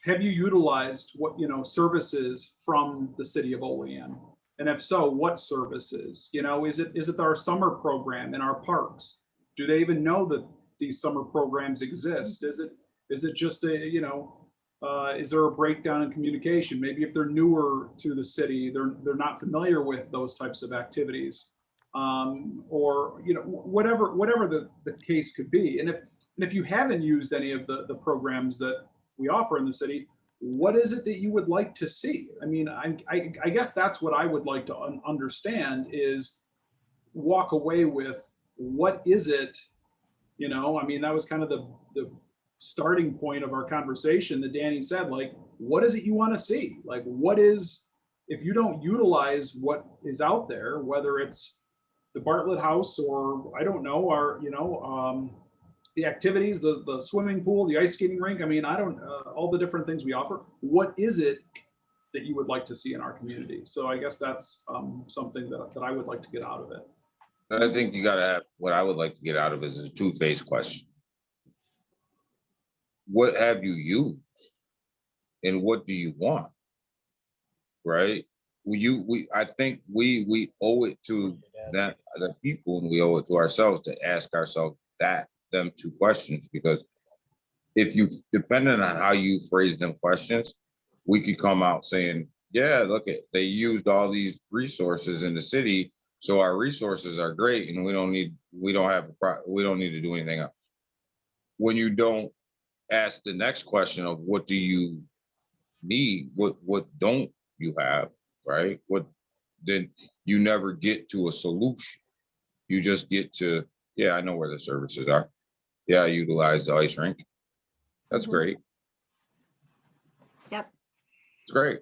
have you utilized what, services from the city of Olean? And if so, what services? Is it our summer program in our parks? Do they even know that these summer programs exist? Is it just is there a breakdown in communication? Maybe if they're newer to the city, they're not familiar with those types of activities, or whatever the case could be. And if you haven't used any of the programs that we offer in the city, what is it that you would like to see? I mean, I guess that's what I would like to understand, is walk away with, what is it? I mean, that was kind of the starting point of our conversation that Danny said, like, what is it you want to see? Like, if you don't utilize what is out there, whether it's the Bartlett House or I don't know, the activities, the swimming pool, the ice skating rink. I mean, all the different things we offer. What is it that you would like to see in our community? So I guess that's something that I would like to get out of it. I think you gotta have, what I would like to get out of it is a two-phase question. What have you used? And what do you want? Right? I think we owe it to the people, and we owe it to ourselves to ask ourselves them two questions, because if you, depending on how you phrase them questions, we could come out saying, yeah, look at, they used all these resources in the city, so our resources are great and we don't need to do anything else. When you don't ask the next question of what do you need, what don't you have, right? Then you never get to a solution. You just get to, yeah, I know where the services are. Yeah, I utilize the ice rink. That's great. Yep. It's great.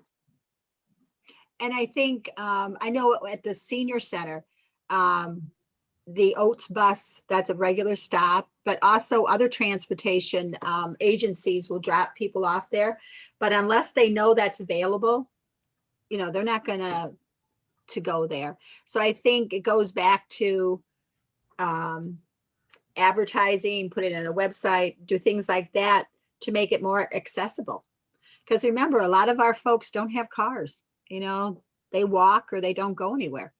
And I think, I know at the senior center, the Oats bus, that's a regular stop, but also other transportation agencies will drop people off there. But unless they know that's available, they're not gonna to go there. So I think it goes back to advertising, put it in a website, do things like that to make it more accessible. Because remember, a lot of our folks don't have cars, they walk or they don't go anywhere.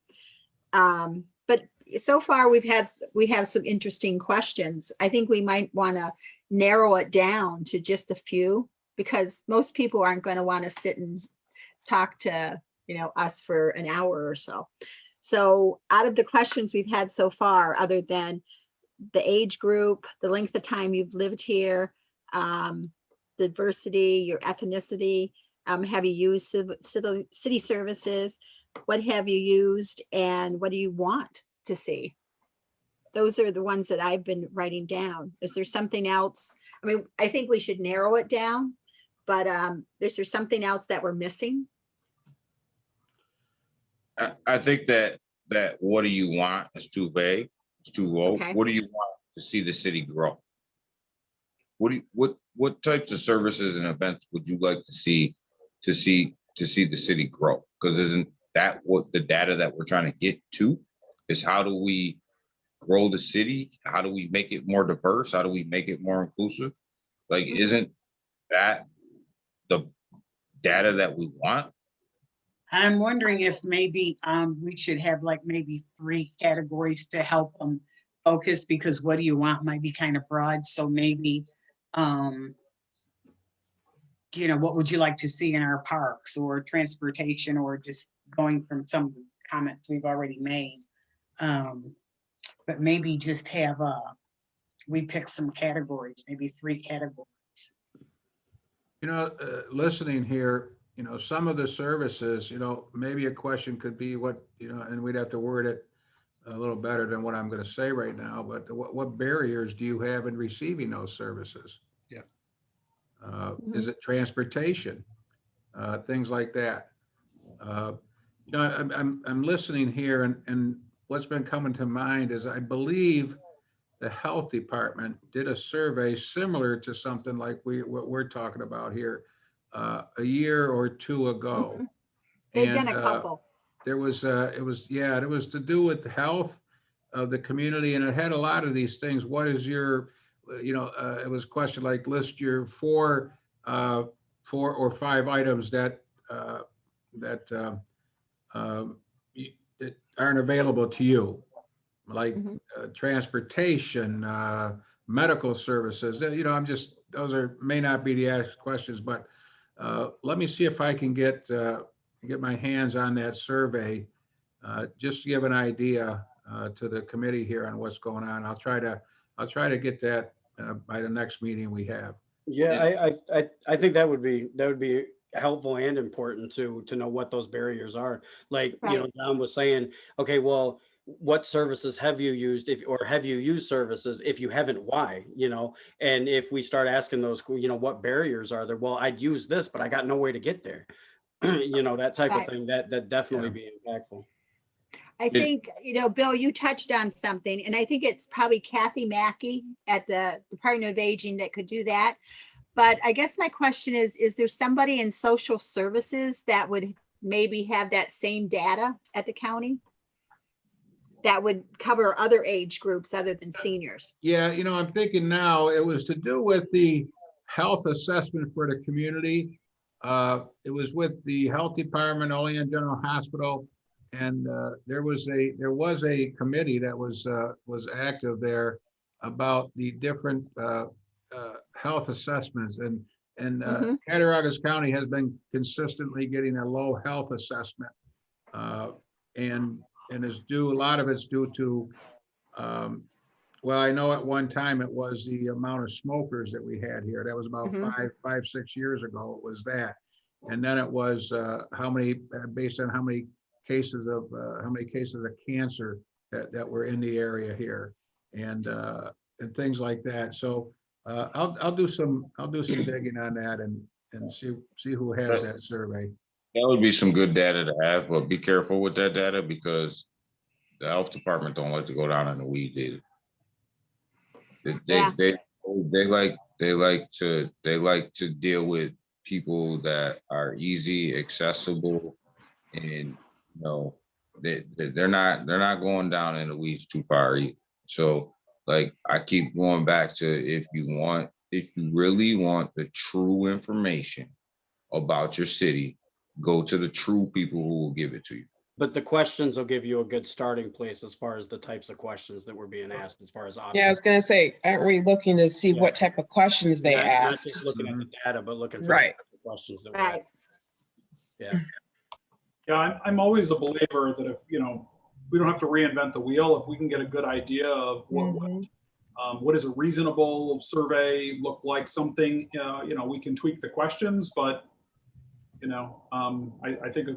But so far we have some interesting questions. I think we might want to narrow it down to just a few, because most people aren't going to want to sit and talk to, us for an hour or so. So out of the questions we've had so far, other than the age group, the length of time you've lived here, diversity, your ethnicity, have you used city services? What have you used and what do you want to see? Those are the ones that I've been writing down. Is there something else? I mean, I think we should narrow it down, but is there something else that we're missing? I think that what do you want is too vague, it's too low. Okay. What do you want to see the city grow? What types of services and events would you like to see the city grow? Because isn't that what the data that we're trying to get to is? How do we grow the city? How do we make it more diverse? How do we make it more inclusive? Like, isn't that the data that we want? I'm wondering if maybe we should have like maybe 3 categories to help them focus, because what do you want might be kind of broad. So maybe, what would you like to see in our parks or transportation, or just going from some of the comments we've already made. But maybe just have, we pick some categories, maybe 3 categories. Listening here, some of the services, maybe a question could be what, and we'd have to word it a little better than what I'm going to say right now, but what barriers do you have in receiving those services? Yeah. Is it transportation? Things like that. I'm listening here, and what's been coming to mind is I believe the health department did a survey similar to something like what we're talking about here a year or 2 ago. Mhm. They've done And, a couple. it was to do with the health of the community, and it had a lot of these things. What is your, it was a question like list your 4 or 5 items that that aren't available to you, like Mhm. transportation, medical services. Those may not be the asked questions, but let me see if I can get my hands on that survey, just to give an idea to the committee here on what's going on. I'll try to get that by the next meeting we have. Yeah, I think that would be helpful and important to know what those barriers are. Like, Right. Don was saying, okay, well, what services have you used, or have you used services? If you haven't, why? And if we start asking those, what barriers are there? Well, I'd use this, but I got no way to get there. That type of Right. thing, that definitely be impactful. I think, Bill, you touched on something, and I think it's probably Kathy Mackey at the Department of Aging that could do that. But I guess my question is there somebody in social services that would maybe have that same data at the county that would cover other age groups other than seniors? Yeah, I'm thinking now it was to do with the health assessment for the community. It was with the health department, Olean General Hospital, and there was a committee that was active there about the different health assessments, and Mhm. Cattaraugus County has been consistently getting a low health assessment, and a lot of it's due to well, I know at one time it was the amount of smokers that we had here. That was about Mhm. 6 years ago. It was that, and then it was how many, based on how many cases of cancer that were in the area here, and things like that. So I'll do some digging on that and see who has that survey. That would be some good data to have, but be careful with that data because the health department don't like to go down in the weeds either. Yeah. They like to deal with people that are easy, accessible, And they're not going down in the weeds too far either. So like I keep going back to, if you really want the true information about your city, go to the true people who will give it to you. But the questions will give you a good starting place as far as the types of questions that were being asked, as far as options. Yeah, I was gonna say, aren't we looking to see what type of questions they Not asked? just looking at the data, but looking for Right. the questions that were Right. asked. Yeah. Yeah, I'm always a believer that if, we don't have to reinvent the wheel. If we can get a good idea of what does a reasonable survey look like, something, we can tweak the questions, but, I think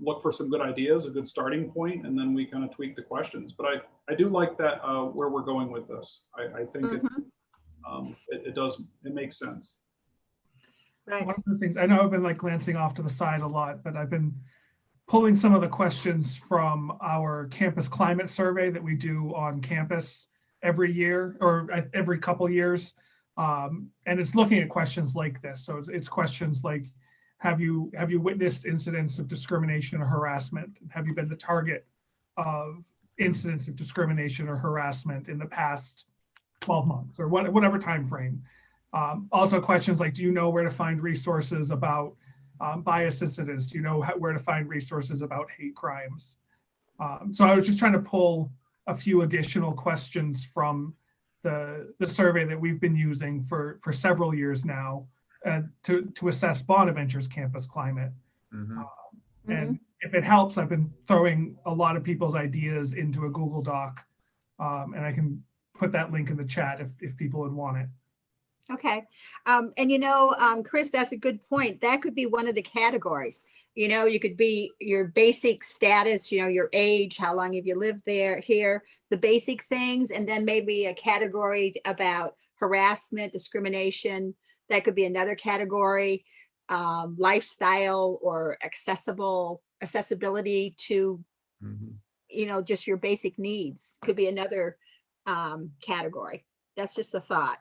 look for some good ideas, a good starting point, and then we kind of tweak the questions. But I do like that where we're going with this. I think it makes sense. Right. One of the things, I know I've been like glancing off to the side a lot, but I've been pulling some of the questions from our campus climate survey that we do on campus every year or every couple years. And it's looking at questions like this. So it's questions like, have you witnessed incidents of discrimination or harassment? Have you been the target of incidents of discrimination or harassment in the past 12 months or whatever time frame? Also questions like, do you know where to find resources about bias incidents? Do you know where to find resources about hate crimes? So I was just trying to pull a few additional questions from the survey that we've been using for several years now to assess Bonaventure's campus climate. And if it helps, I've been throwing a lot of people's ideas into a Google Doc, and I can put that link in the chat if people would want it. Okay. And Chris, that's a good point. That could be one of the categories. You could be your basic status, your age, how long have you lived here, the basic things, and then maybe a category about harassment, discrimination. That could be another category, lifestyle or accessibility to, just your basic needs could be another category. That's just a thought.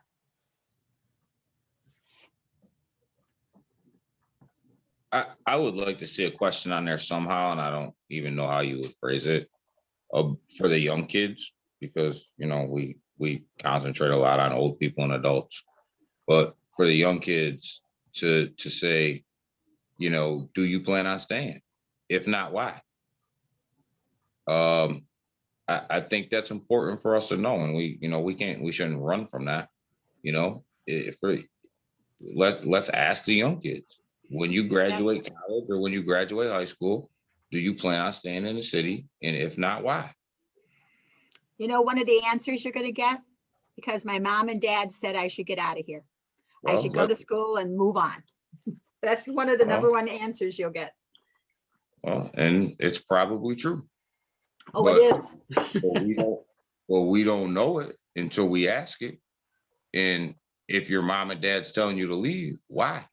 I would like to see a question on there somehow, and I don't even know how you would phrase it, for the young kids, because we concentrate a lot on old people and adults, but for the young kids to say, do you plan on staying? If not, why? I think that's important for us to know, and we shouldn't run from that. Let's ask the young kids. When you graduate college or when you graduate high school, do you plan on staying in the city? And if not, why? One of the answers you're going to get, because my mom and dad said I should get out of here. I should go to school and move on. That's one of the number one answers you'll get. Well, and it's probably true. Oh, it is. we don't know it until we ask it. And if your mom and dad's telling you to leave, why?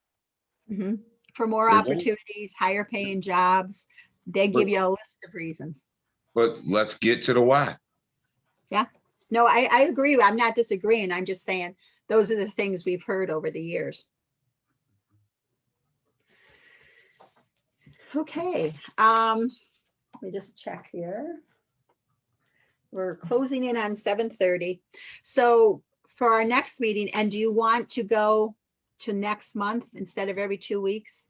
For more opportunities, higher paying jobs, they give you a list of reasons. But let's get to the why. Yeah, no, I agree. I'm not disagreeing. I'm just saying those are the things we've heard over the years. Okay, let me just check here. We're closing in on 7:30. So for our next meeting, and do you want to go to next month instead of every 2 weeks?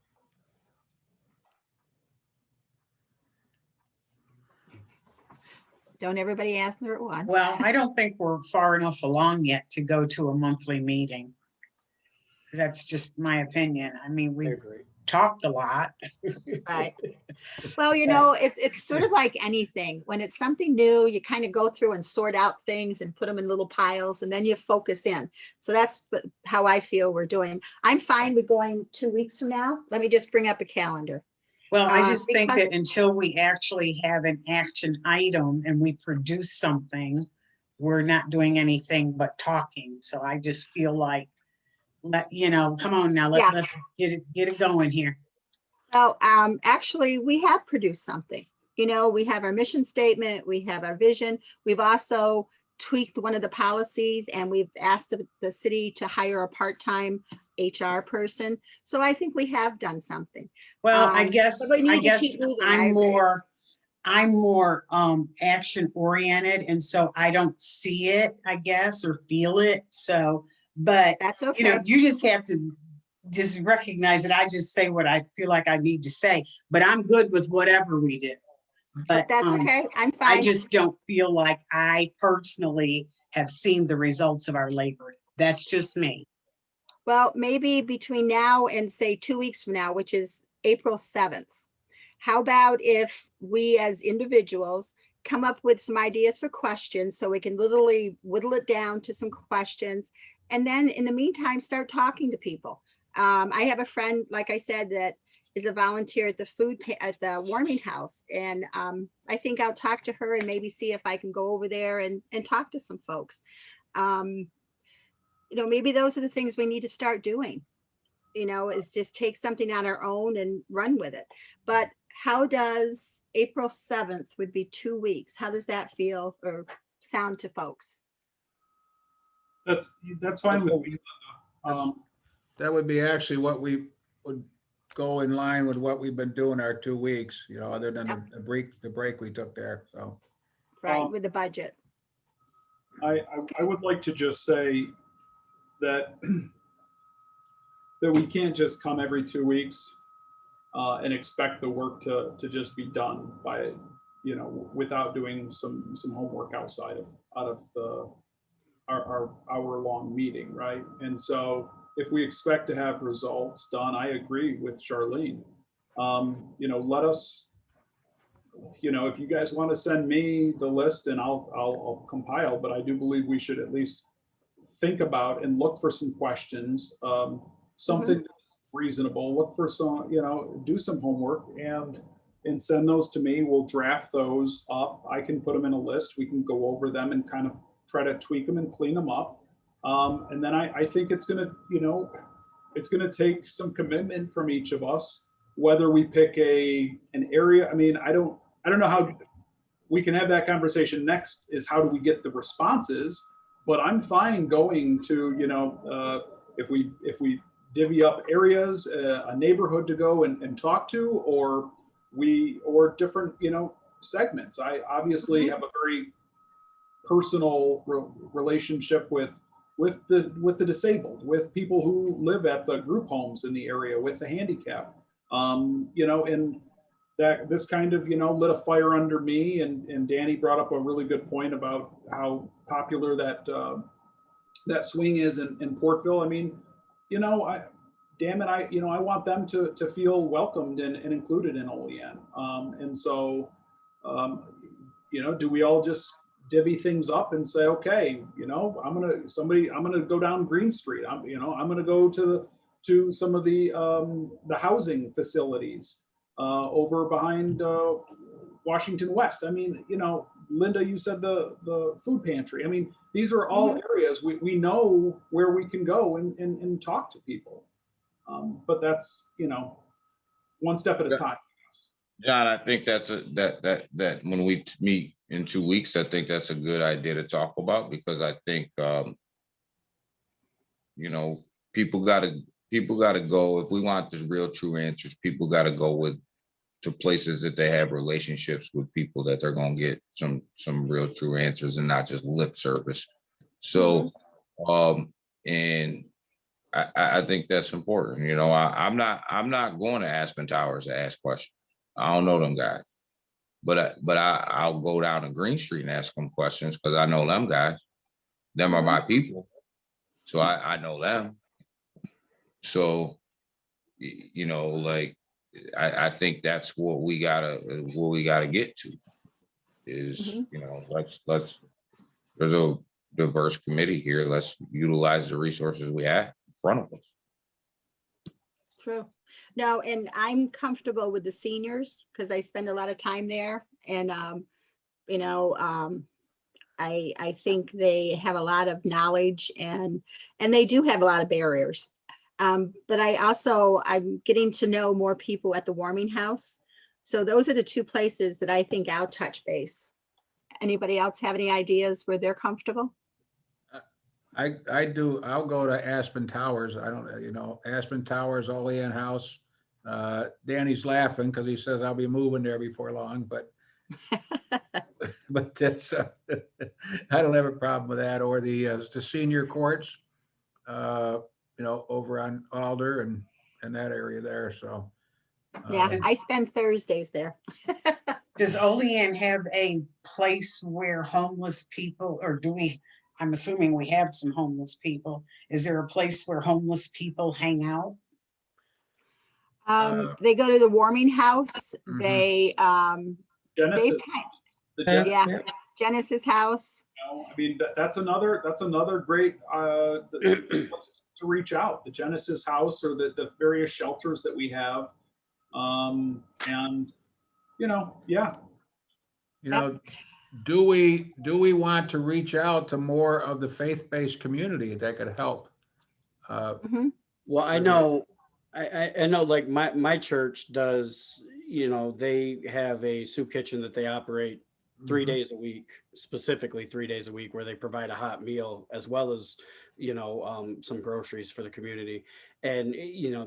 Don't everybody answer at once. Well, I don't think we're far enough along yet to go to a monthly meeting. That's just my opinion. I mean, we've talked a lot. Right. Well, it's sort of like anything. When it's something new, you kind of go through and sort out things and put them in little piles, and then you focus in. So that's how I feel we're doing. I'm fine with going 2 weeks from now. Let me just bring up a calendar. Well, I just think that until we actually have an action item and we produce something, we're not doing anything but talking. So I just feel like, come on now, let's get it going here. So actually, we have produced something. We have our mission statement, we have our vision. We've also tweaked one of the policies, and we've asked the city to hire a part-time HR person. So I think we have done something. Well, I But guess, we need to keep moving, I agree. I'm more action oriented, and so I don't see it, I guess, or feel it. So, but That's you know, okay. you just have to just recognize that I just say what I feel like I need to say, but I'm good with whatever we do. But That's okay. I'm I fine. just don't feel like I personally have seen the results of our labor. That's just me. Well, maybe between now and say 2 weeks from now, which is April 7th. How about if we as individuals come up with some ideas for questions so we can literally whittle it down to some questions. And then in the meantime, start talking to people. I have a friend, like I said, that is a volunteer at the warming house. And I think I'll talk to her and maybe see if I can go over there and talk to some folks. Maybe those are the things we need to start doing, is just take something on our own and run with it. But how does April 7th would be 2 weeks? How does that feel or sound to folks? That's fine with me, Linda. That would be actually what we would go in line with what we've been doing our 2 weeks, other than the break we took there, so. Right, with the budget. I would like to just say that that we can't just come every 2 weeks and expect the work to just be done by, without doing some homework outside of our hour-long meeting, right? And so if we expect to have results done, I agree with Charlene. Let us, if you guys want to send me the list, and I'll compile, but I do believe we should at least think about and look for some questions, something that's reasonable, look for some, do some homework and send those to me. We'll draft those up. I can put them in a list. We can go over them and kind of try to tweak them and clean them up. And then I think it's gonna, it's gonna take some commitment from each of us, whether we pick an area. I mean, I don't know how we can have that conversation. Next is how do we get the responses? But I'm fine going to, if we divvy up areas, a neighborhood to go and talk to, or different, segments. I obviously have a very personal relationship with the disabled, with people who live at the group homes in the area, with the handicap, and that this kind of, lit a fire under me. And Danny brought up a really good point about how popular that swing is in Portville. I mean, I want them to feel welcomed and included in Olean. And so, do we all just divvy things up and say, okay, I'm gonna go down Green Street. I'm gonna go to some of the housing facilities over behind Washington West. I mean, Linda, you said the food pantry. I mean, these are all areas we know where we can go and talk to people. But that's, one step at a time. John, I think that's that when we meet in 2 weeks, I think that's a good idea to talk about, because I think, people gotta go. If we want the real true answers, people gotta go to places that they have relationships with people that they're gonna get some real true answers and not just lip service. So, and I think that's important. I'm not going to Aspen Towers to ask questions. I don't know them guys, but I'll go down to Green Street and ask them questions because I know them guys. Them are my people, so I know them. So, I think that's what we gotta get to is, there's a diverse committee here. Let's utilize the resources we have in front of us. True. No, and I'm comfortable with the seniors because I spend a lot of time there, and I think they have a lot of knowledge, and they do have a lot of barriers. But I'm getting to know more people at the warming house. So those are the two places that I think I'll touch base. Anybody else have any ideas where they're comfortable? I'll go to Aspen Towers. I don't, Aspen Towers, Olean House. Danny's laughing because he says I'll be moving there before long, but that's, I don't have a problem with that, or the senior courts, over on Alder and that area there, so. Yeah, um, I spend Thursdays there. Does Olean have a place where homeless people, or do we, I'm assuming we have some homeless people. Is there a place where homeless people hang out? They go to the warming house. Mhm. They, Genesis, the Gen- yeah, Genesis house. I mean, that's another great to reach out, the Genesis House or the various shelters that we have. And, yeah, Do we want to reach out to more of the faith-based community that could help? Mhm. Well, I know, I know like my church does, they have a soup kitchen that they operate 3 Mhm. days a week, specifically 3 days a week, where they provide a hot meal as well as, some groceries for the community. And,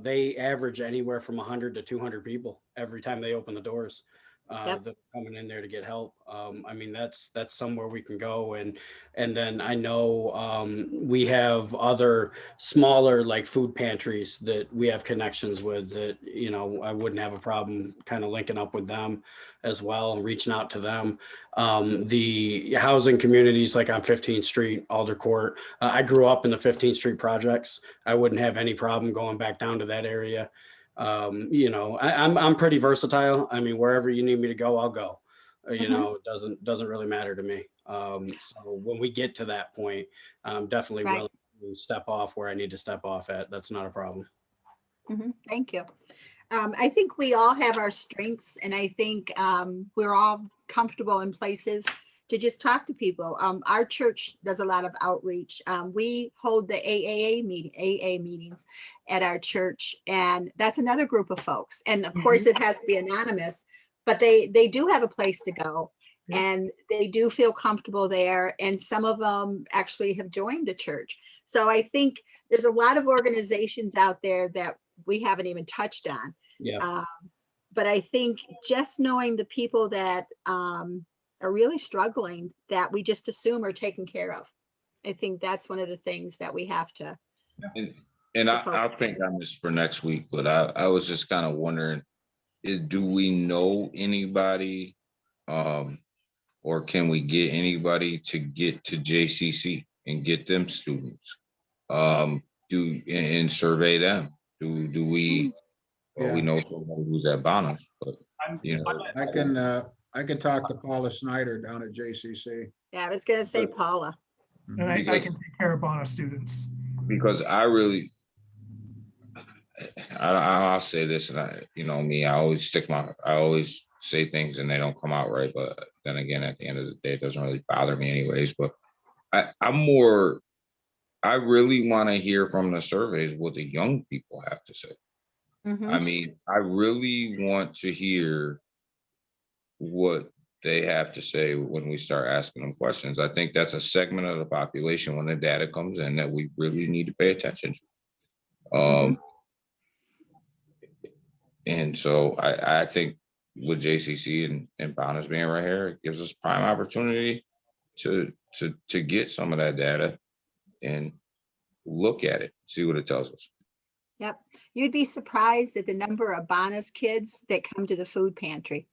they average anywhere from 100 to 200 people every time they open the doors. Yep. That are coming in there to get help. I mean, that's somewhere we can go. And then I know we have other smaller like food pantries that we have connections with that, I wouldn't have a problem kind of linking up with them as well, reaching out to them. The housing communities like on 15th Street, Alder Court. I grew up in the 15th Street projects. I wouldn't have any problem going back down to that area. I'm pretty versatile. I mean, wherever you need me to go, I'll go. It doesn't really matter to me. So when we get to that point, I'm definitely Right. willing to step off where I need to step off at. That's not a problem. Thank you. I think we all have our strengths, and I think we're all comfortable in places to just talk to people. Our church does a lot of outreach. We hold the AA meetings at our church, and that's another group of folks. And of course, it has to be anonymous, but they do have a place to go, and they do feel comfortable there. And some of them actually have joined the church. So I think there's a lot of organizations out there that we haven't even touched on. Yeah. But I think just knowing the people that are really struggling, that we just assume are taken care of. I think that's one of the things that we have to. And I'll think on this for next week, but I was just kind of wondering, do we know anybody, or can we get anybody to get to JCC and get them students, and survey them? Do we? Well, we know somebody who's at Bonhams, but I can talk to Paula Snyder down at JCC. Yeah, I was going to say Paula. And I can take care of Bonus students. Because I'll say this, and I always say things and they don't come out right, but then again, at the end of the day, it doesn't really bother me anyways. But I really want to hear from the surveys what the young people have to say. I mean, I really want to hear what they have to say when we start asking them questions. I think that's a segment of the population when the data comes in that we really need to pay attention to. And so I think with JCC and Bonhams being right here, it gives us prime opportunity to get some of that data and look at it, see what it tells us. Yep. You'd be surprised at the number of Bonus kids that come to the food pantry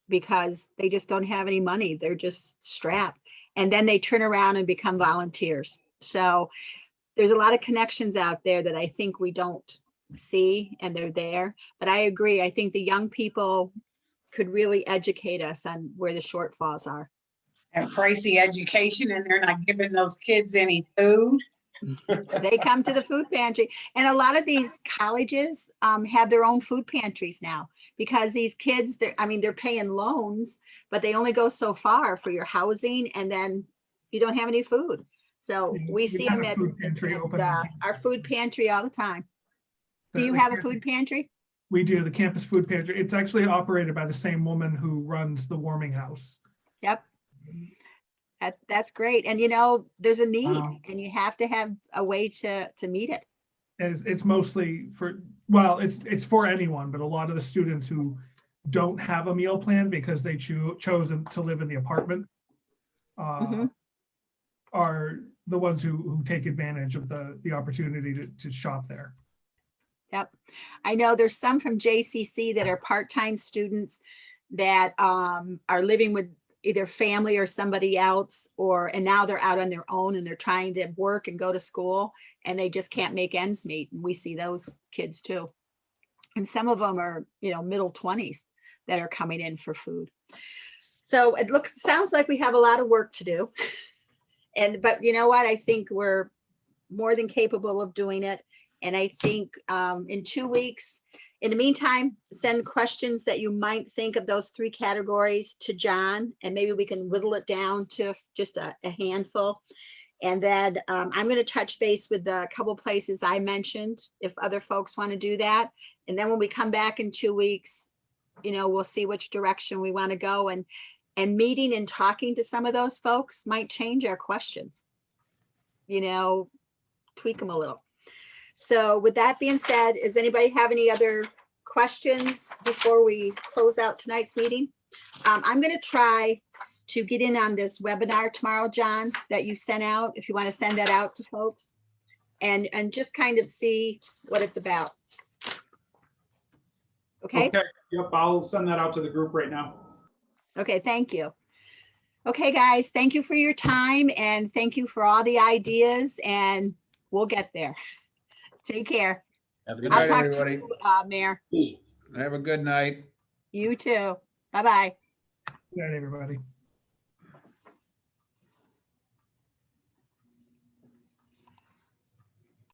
because they just don't have any money. They're just strapped. And then they turn around and become volunteers. So there's a lot of connections out there that I think we don't see, and they're there. But I agree. I think the young people could really educate us on where the shortfalls are. Have pricey education and they're not giving those kids any food. They come to the food pantry, and a lot of these colleges have their own food pantries now, because these kids, they're paying loans, but they only go so far for your housing, and then you don't have any food. So we see them at our food pantry all the time. Do you have a food pantry? We do, the campus food pantry. It's actually operated by the same woman who runs the warming house. Yep. That's great. And you know, there's a need Wow. and you have to have a way to meet it. And it's mostly for, well, it's for anyone, but a lot of the students who don't have a meal plan because they chosen to live in the apartment Mhm. are the ones who take advantage of the opportunity to shop there. Yep. I know there's some from JCC that are part-time students that are living with either family or somebody else, and now they're out on their own and they're trying to work and go to school and they just can't make ends meet. And we see those kids too. And some of them are, you know, middle 20s that are coming in for food. So it sounds like we have a lot of work to do. But you know what? I think we're more than capable of doing it. And I think in 2 weeks, in the meantime, send questions that you might think of those 3 categories to John, and maybe we can whittle it down to just a handful. And then I'm going to touch base with the couple places I mentioned, if other folks want to do that. And then when we come back in 2 weeks, you know, we'll see which direction we want to go. And meeting and talking to some of those folks might change our questions, you know, tweak them a little. So with that being said, does anybody have any other questions before we close out tonight's meeting? I'm going to try to get in on this webinar tomorrow, John, that you sent out, if you want to send that out to folks and just kind of see what it's about. Okay. Okay, yep, I'll send that out to the group right now. Okay, thank you. Okay, guys, thank you for your time and thank you for all the ideas, and we'll get there. Take care. Have a Good good I'll night, talk to everybody. you, Mayor. Have a good night. You too. Bye-bye. Good night, everybody.